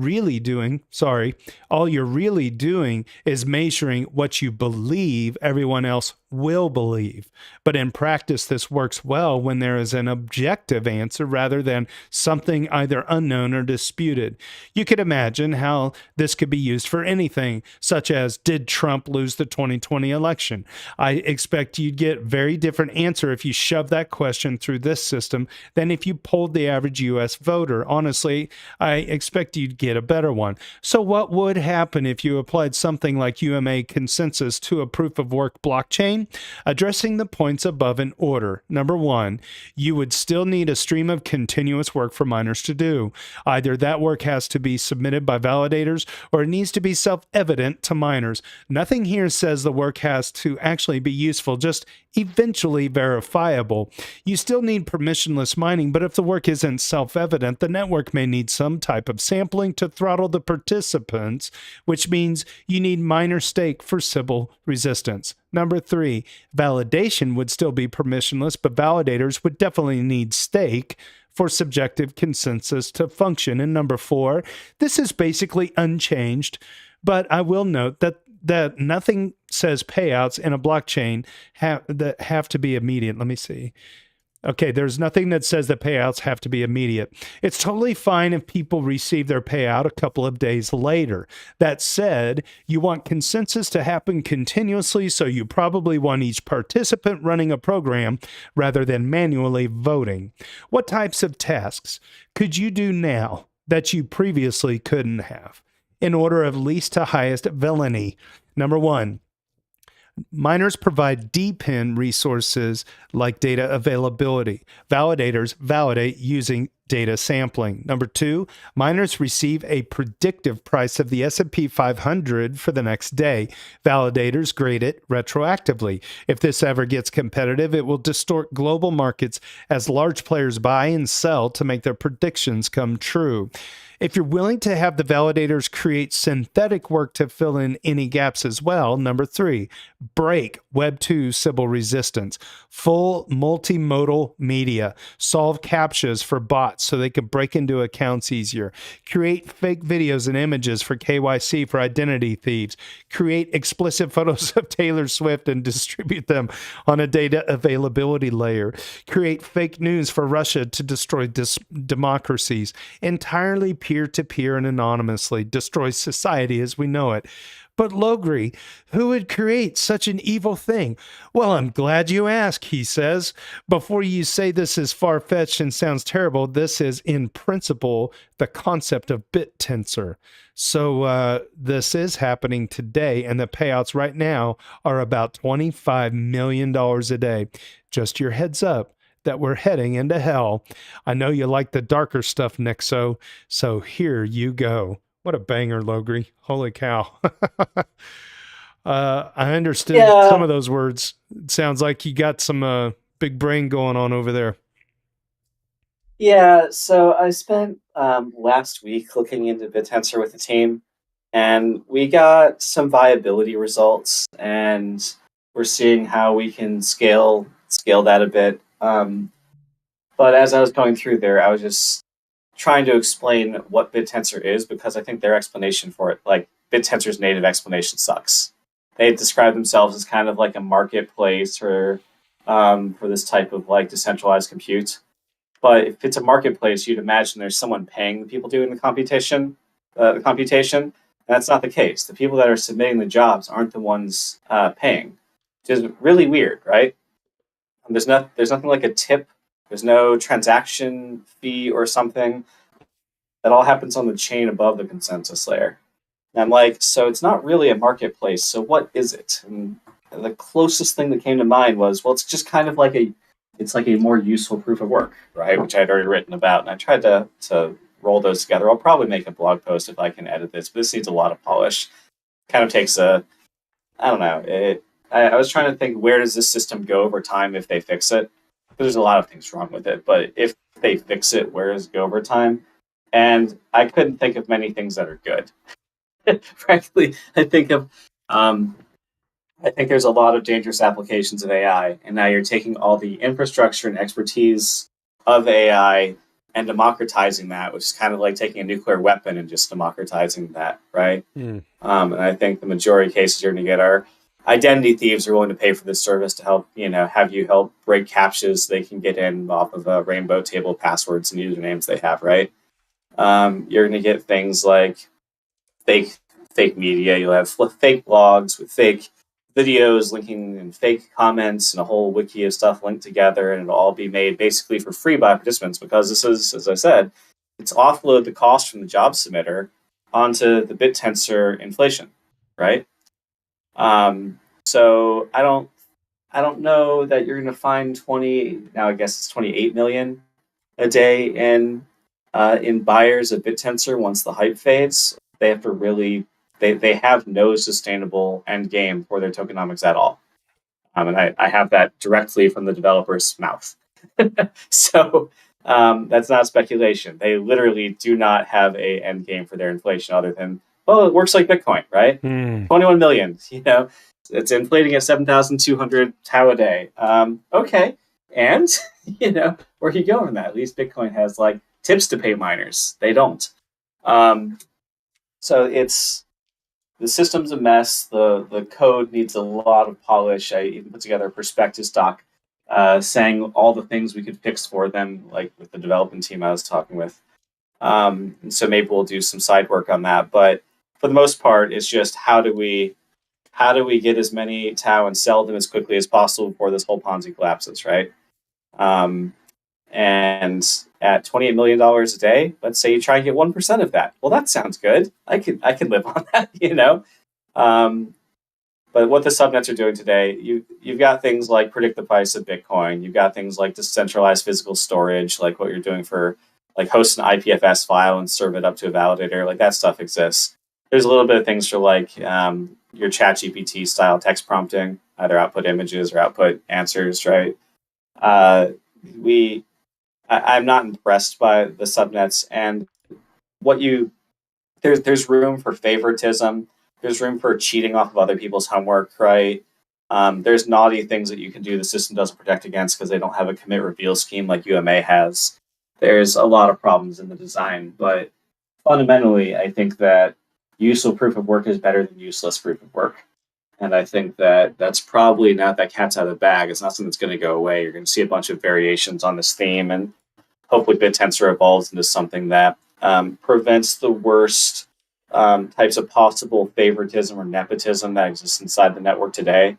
A: doing is measuring what you believe everyone else will believe. But in practice, this works well when there is an objective answer rather than something either unknown or disputed. You could imagine how this could be used for anything, such as, did Trump lose the 2020 election? I expect you'd get a very different answer if you shove that question through this system than if you polled the average U.S. voter. Honestly, I expect you'd get a better one. So what would happen if you applied something like UMA consensus to a proof of work blockchain? Addressing the points above in order. Number one, you would still need a stream of continuous work for miners to do. Either that work has to be submitted by validators or it needs to be self-evident to miners. Nothing here says the work has to actually be useful, just eventually verifiable. You still need permissionless mining, but if the work isn't self-evident, the network may need some type of sampling to throttle the participants, which means you need miner stake for Sybil resistance. Number three, validation would still be permissionless, but validators would definitely need stake for subjective consensus to function. And number four, this is basically unchanged, but I will note that that nothing says payouts in a blockchain that have to be immediate. Let me see. Okay, there's nothing that says that payouts have to be immediate. It's totally fine if people receive their payout a couple of days later. That said, you want consensus to happen continuously, so you probably want each participant running a program rather than manually voting. What types of tasks could you do now that you previously couldn't have? In order of least to highest villainy. Number one, miners provide depend resources like data availability. Validators validate using data sampling. Number two, miners receive a predictive price of the S&P 500 for the next day. Validators grade it retroactively. If this ever gets competitive, it will distort global markets as large players buy and sell to make their predictions come true. If you're willing to have the validators create synthetic work to fill in any gaps as well, number three, break Web 2 Sybil resistance, full multimodal media, solve CAPTCHAs for bots so they can break into accounts easier, create fake videos and images for KYC for identity thieves, create explicit photos of Taylor Swift and distribute them on a data availability layer, create fake news for Russia to destroy democracies, entirely peer-to-peer and anonymously, destroy society as we know it. But Logri, who would create such an evil thing? Well, I'm glad you asked, he says. Before you say this is far-fetched and sounds terrible, this is in principle the concept of BitTensor. So this is happening today, and the payouts right now are about $25 million a day. Just your heads up that we're heading into hell. I know you like the darker stuff, Nixo, so here you go. What a banger, Logri. Holy cow. I understood some of those words. It sounds like you got some big brain going on over there.
C: Yeah, so I spent last week looking into BitTensor with the team, and we got some viability results, and we're seeing how we can scale that a bit. But as I was going through there, I was just trying to explain what BitTensor is, because I think their explanation for it, like BitTensor's native explanation, sucks. They describe themselves as kind of like a marketplace for this type of like decentralized compute. But if it's a marketplace, you'd imagine there's someone paying the people doing the computation. That's not the case. The people that are submitting the jobs aren't the ones paying, which is really weird, right? There's nothing like a tip. There's no transaction fee or something. That all happens on the chain above the consensus layer. And I'm like, so it's not really a marketplace. So what is it? And the closest thing that came to mind was, well, it's just kind of like it's like a more useful proof of work, right? Which I'd already written about, and I tried to roll those together. I'll probably make a blog post if I can edit this, but this needs a lot of polish. Kind of takes I don't know. I was trying to think, where does this system go over time if they fix it? There's a lot of things wrong with it, but if they fix it, where does it go over time? And I couldn't think of many things that are good. Frankly, I think there's a lot of dangerous applications of AI, and now you're taking all the infrastructure and expertise of AI and democratizing that, which is kind of like taking a nuclear weapon and just democratizing that, right? And I think the majority of cases you're going to get are identity thieves are willing to pay for this service to help, have you help break CAPTCHAs they can get in off of a rainbow table of passwords and usernames they have, right? You're going to get things like fake media. You'll have fake blogs with fake videos linking and fake comments and a whole wiki of stuff linked together, and it'll all be made basically for free by participants, because this is, as I said, it's offload the cost from the job submitter onto the BitTensor inflation, right? So I don't know that you're going to find 28 million a day in buyers of BitTensor once the hype fades. They have to really, they have no sustainable end game for their tokenomics at all. And I have that directly from the developer's mouth. So that's not speculation. They literally do not have a end game for their inflation other than, well, it works like Bitcoin, right? 21 million, it's inflating at 7,200 tau a day. Okay. And, where are you going with that? At least Bitcoin has like tips to pay miners. They don't. So it's the system's a mess. The code needs a lot of polish. I even put together a prospectus doc saying all the things we could fix for them, like with the development team I was talking with. And so maybe we'll do some side work on that. But for the most part, it's just how do we get as many Tau and sell them as quickly as possible before this whole Ponzi collapses, right? And at $28 million a day, let's say you try and get 1% of that. Well, that sounds good. I can live on that, you know? But what the subnets are doing today, you've got things like predict the price of Bitcoin. You've got things like decentralized physical storage, like what you're doing for like host an IPFS file and serve it up to a validator. Like that stuff exists. There's a little bit of things for like your ChatGPT style text prompting, either output images or output answers, right? I'm not impressed by the subnets, and there's room for favoritism. There's room for cheating off of other people's homework, right? There's naughty things that you can do the system doesn't protect against because they don't have a commit reveal scheme like UMA has. There's a lot of problems in the design, but fundamentally, I think that useful proof of work is better than useless proof of work. And I think that that's probably not that cat's out of the bag. It's not something that's going to go away. You're going to see a bunch of variations on this theme, and hopefully BitTensor evolves into something that prevents the worst types of possible favoritism or nepotism that exists inside the network today,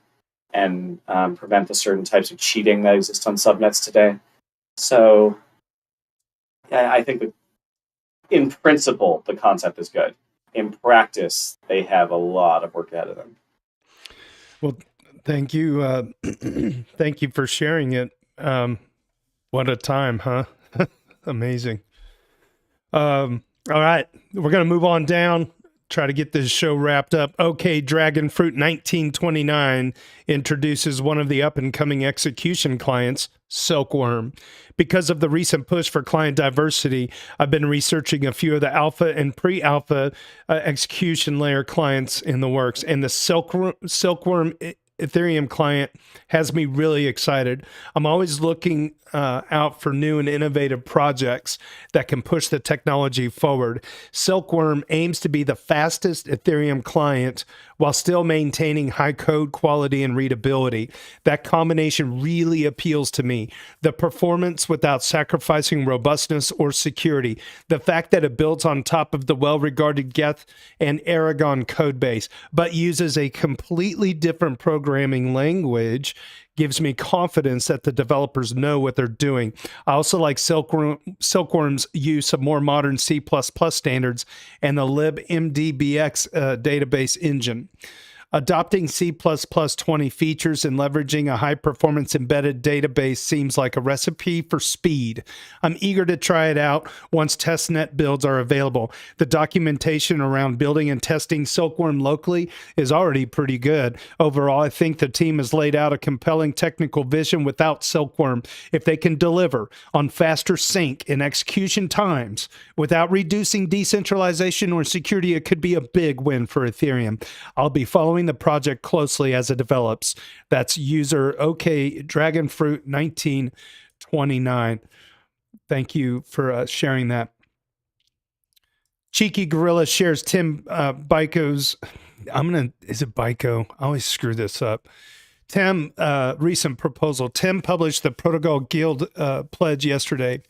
C: and prevent the certain types of cheating that exist on subnets today. So I think that in principle, the concept is good. In practice, they have a lot of work ahead of them.
A: Well, thank you. Thank you for sharing it. What a time, huh? Amazing. All right. We're going to move on down, try to get this show wrapped up. Okay, Dragonfruit 1929 introduces one of the up-and-coming execution clients, Silkworm. Because of the recent push for client diversity, I've been researching a few of the alpha and pre-alpha execution layer clients in the works, and the Silkworm Ethereum client has me really excited. I'm always looking out for new and innovative projects that can push the technology forward. Silkworm aims to be the fastest Ethereum client while still maintaining high code quality and readability. That combination really appeals to me. The performance without sacrificing robustness or security. The fact that it builds on top of the well-regarded Geth and Aragon codebase, but uses a completely different programming language gives me confidence that the developers know what they're doing. I also like Silkworm's use of more modern C++ standards and the libmdbx database engine. Adopting C++20 features and leveraging a high-performance embedded database seems like a recipe for speed. I'm eager to try it out once testnet builds are available. The documentation around building and testing Silkworm locally is already pretty good. Overall, I think the team has laid out a compelling technical vision without Silkworm. If they can deliver on faster sync and execution times without reducing decentralization or security, it could be a big win for Ethereum. I'll be following the project closely as it develops. That's user OK Dragonfruit 1929. Thank you for sharing that. Cheeky Gorilla shares Tim Byko's. Is it Byko? I always screw this up. Tim, recent proposal. Tim published the Protocol Guild pledge yesterday.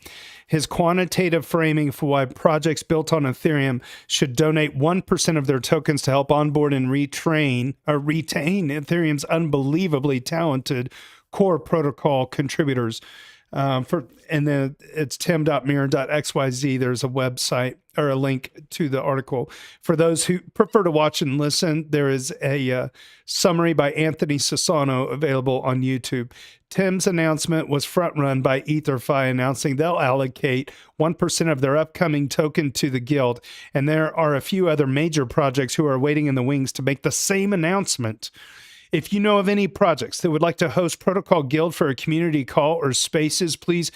A: His quantitative framing for why projects built on Ethereum should donate 1% of their tokens to help onboard and retain Ethereum's unbelievably talented core protocol contributors. And then it's tim.mirror.xyz. There's a website or a link to the article. For those who prefer to watch and listen, there is a summary by Anthony Sassano available on YouTube. Tim's announcement was front-run by EtherFi, announcing they'll allocate 1% of their upcoming token to the guild. And there are a few other major projects who are waiting in the wings to make the same announcement. If you know of any projects that would like to host Protocol Guild for a community call or spaces, please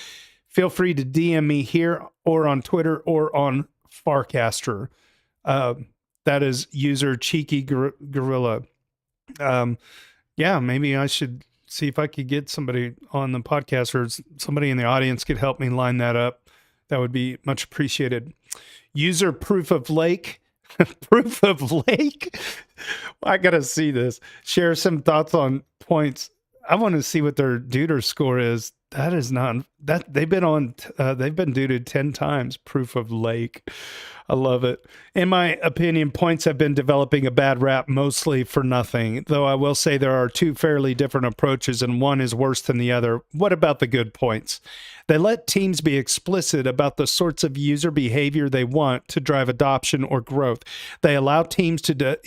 A: feel free to DM me here or on Twitter or on Farcaster. That is user Cheeky Gorilla. Yeah, maybe I should see if I could get somebody on the podcast or somebody in the audience could help me line that up. That would be much appreciated. User Proof of Lake Proof of lake? I gotta see this. Share some thoughts on points. I want to see what their Duder score is. That is not that they've been duded 10 times. Proof of lake. I love it. In my opinion, points have been developing a bad rap mostly for nothing, though I will say there are two fairly different approaches and one is worse than the other. What about the good points? They let teams be explicit about the sorts of user behavior they want to drive adoption or growth. They allow teams to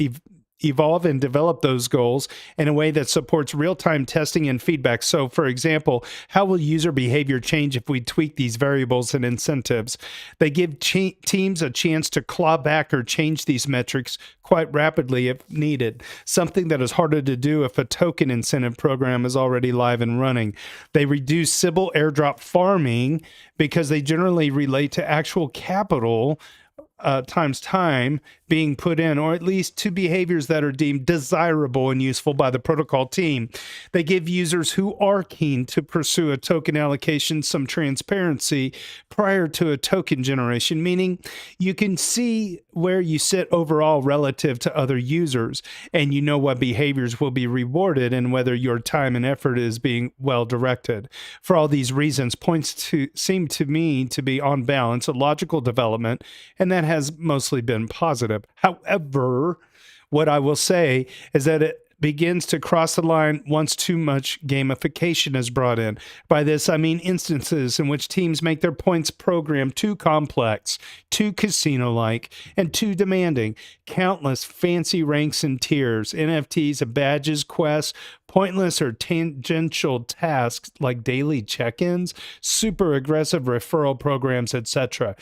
A: evolve and develop those goals in a way that supports real-time testing and feedback. So, for example, how will user behavior change if we tweak these variables and incentives? They give teams a chance to claw back or change these metrics quite rapidly if needed, something that is harder to do if a token incentive program is already live and running. They reduce Sybil airdrop farming because they generally relate to actual capital times time being put in, or at least to behaviors that are deemed desirable and useful by the protocol team. They give users who are keen to pursue a token allocation some transparency prior to a token generation, meaning you can see where you sit overall relative to other users, and you know what behaviors will be rewarded and whether your time and effort is being well directed. For all these reasons, points seem to me to be on balance a logical development, and that has mostly been positive. However, what I will say is that it begins to cross the line once too much gamification is brought in. By this, I mean instances in which teams make their points program too complex, too casino-like, and too demanding. Countless fancy ranks and tiers, NFTs and badges, quests, pointless or tangential tasks like daily check-ins, super aggressive referral programs, etc.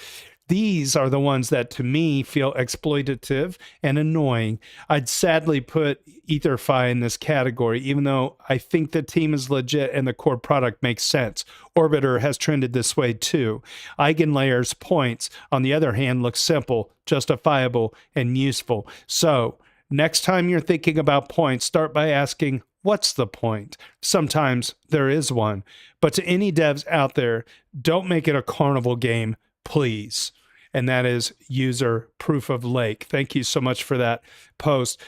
A: These are the ones that, to me, feel exploitative and annoying. I'd sadly put EtherFi in this category, even though I think the team is legit and the core product makes sense. Orbiter has trended this way too. Eigenlayer's points, on the other hand, look simple, justifiable, and useful. So, next time you're thinking about points, start by asking, what's the point? Sometimes there is one. But to any devs out there, don't make it a carnival game, please. And that is user Proof of lake. Thank you so much for that post.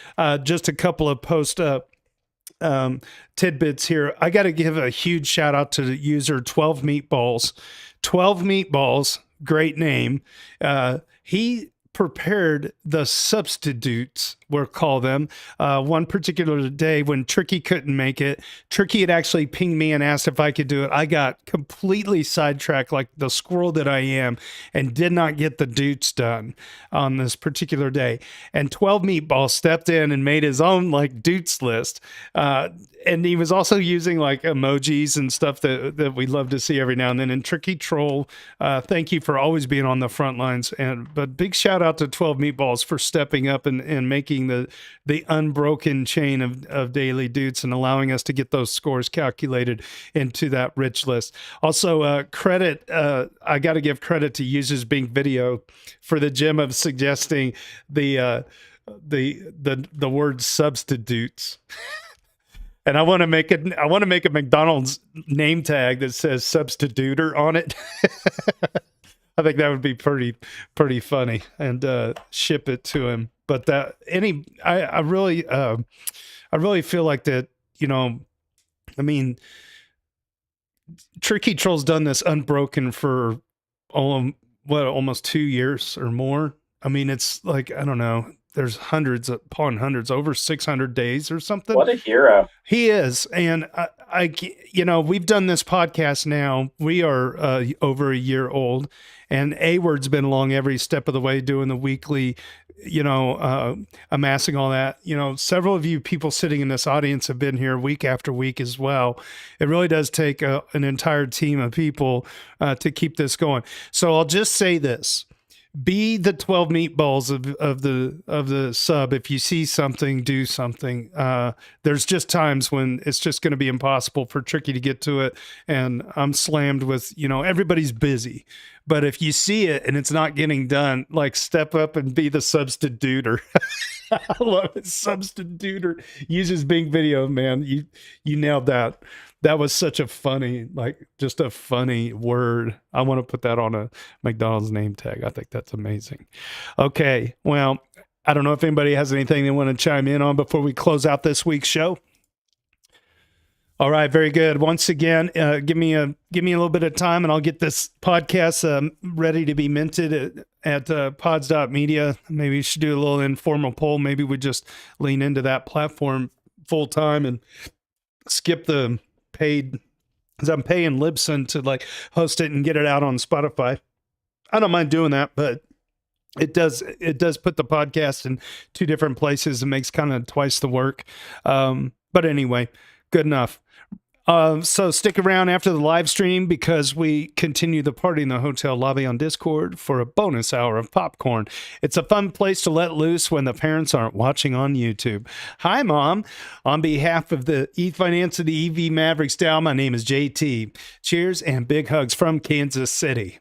A: Just a couple of post tidbits here. I got to give a huge shout out to the user 12 Meatballs. 12 Meatballs, great name. He prepared the substitutes, we'll call them, one particular day when Tricky couldn't make it. Tricky had actually pinged me and asked if I could do it. I got completely sidetracked like the squirrel that I am and did not get the Doots done on this particular day. And 12 Meatballs stepped in and made his own like Doots list. And he was also using like emojis and stuff that we love to see every now and then. And Tricky Troll, thank you for always being on the front lines. But big shout out to 12 Meatballs for stepping up and making the unbroken chain of daily Doots and allowing us to get those scores calculated into that rich list. Also, I got to give credit to Users Being Video for the gem of suggesting the word substitutes. And I want to make a McDonald's name tag that says substituter on it. I think that would be pretty funny, and ship it to him. But I really feel like that, I mean, Tricky Troll's done this unbroken for almost 2 years or more. I mean, it's like, I don't know. There's hundreds upon hundreds, over 600 days or something.
C: What a hero.
A: He is. And I we've done this podcast now. We are over a year old, and A-Word's been along every step of the way doing the weekly, amassing all that. Several of you people sitting in this audience have been here week after week as well. It really does take an entire team of people to keep this going. So I'll just say this. Be the 12 meatballs of the sub. If you see something, do something. There's just times when it's just going to be impossible for Tricky to get to it, and I'm slammed with, everybody's busy. But if you see it and it's not getting done, like step up and be the substituter. I love it. Substituter. Uses Bing Video, man. You nailed that. That was such a funny, just a funny word. I want to put that on a McDonald's name tag. I think that's amazing. Okay, well, I don't know if anybody has anything they want to chime in on before we close out this week's show. All right, very good. Once again, give me a little bit of time, and I'll get this podcast ready to be minted at Pods.Media. Maybe we should do a little informal poll. Maybe we just lean into that platform full time and skip the paid, because I'm paying Libsyn to like host it and get it out on Spotify. I don't mind doing that, but it does put the podcast in two different places. It makes kind of twice the work. But anyway, good enough. So stick around after the live stream, because we continue the party in the hotel lobby on Discord for a bonus hour of popcorn. It's a fun place to let loose when the parents aren't watching on YouTube. Hi, Mom. On behalf of the Ethfinance of the EVMavericks DAO, my name is JT. Cheers and big hugs from Kansas City.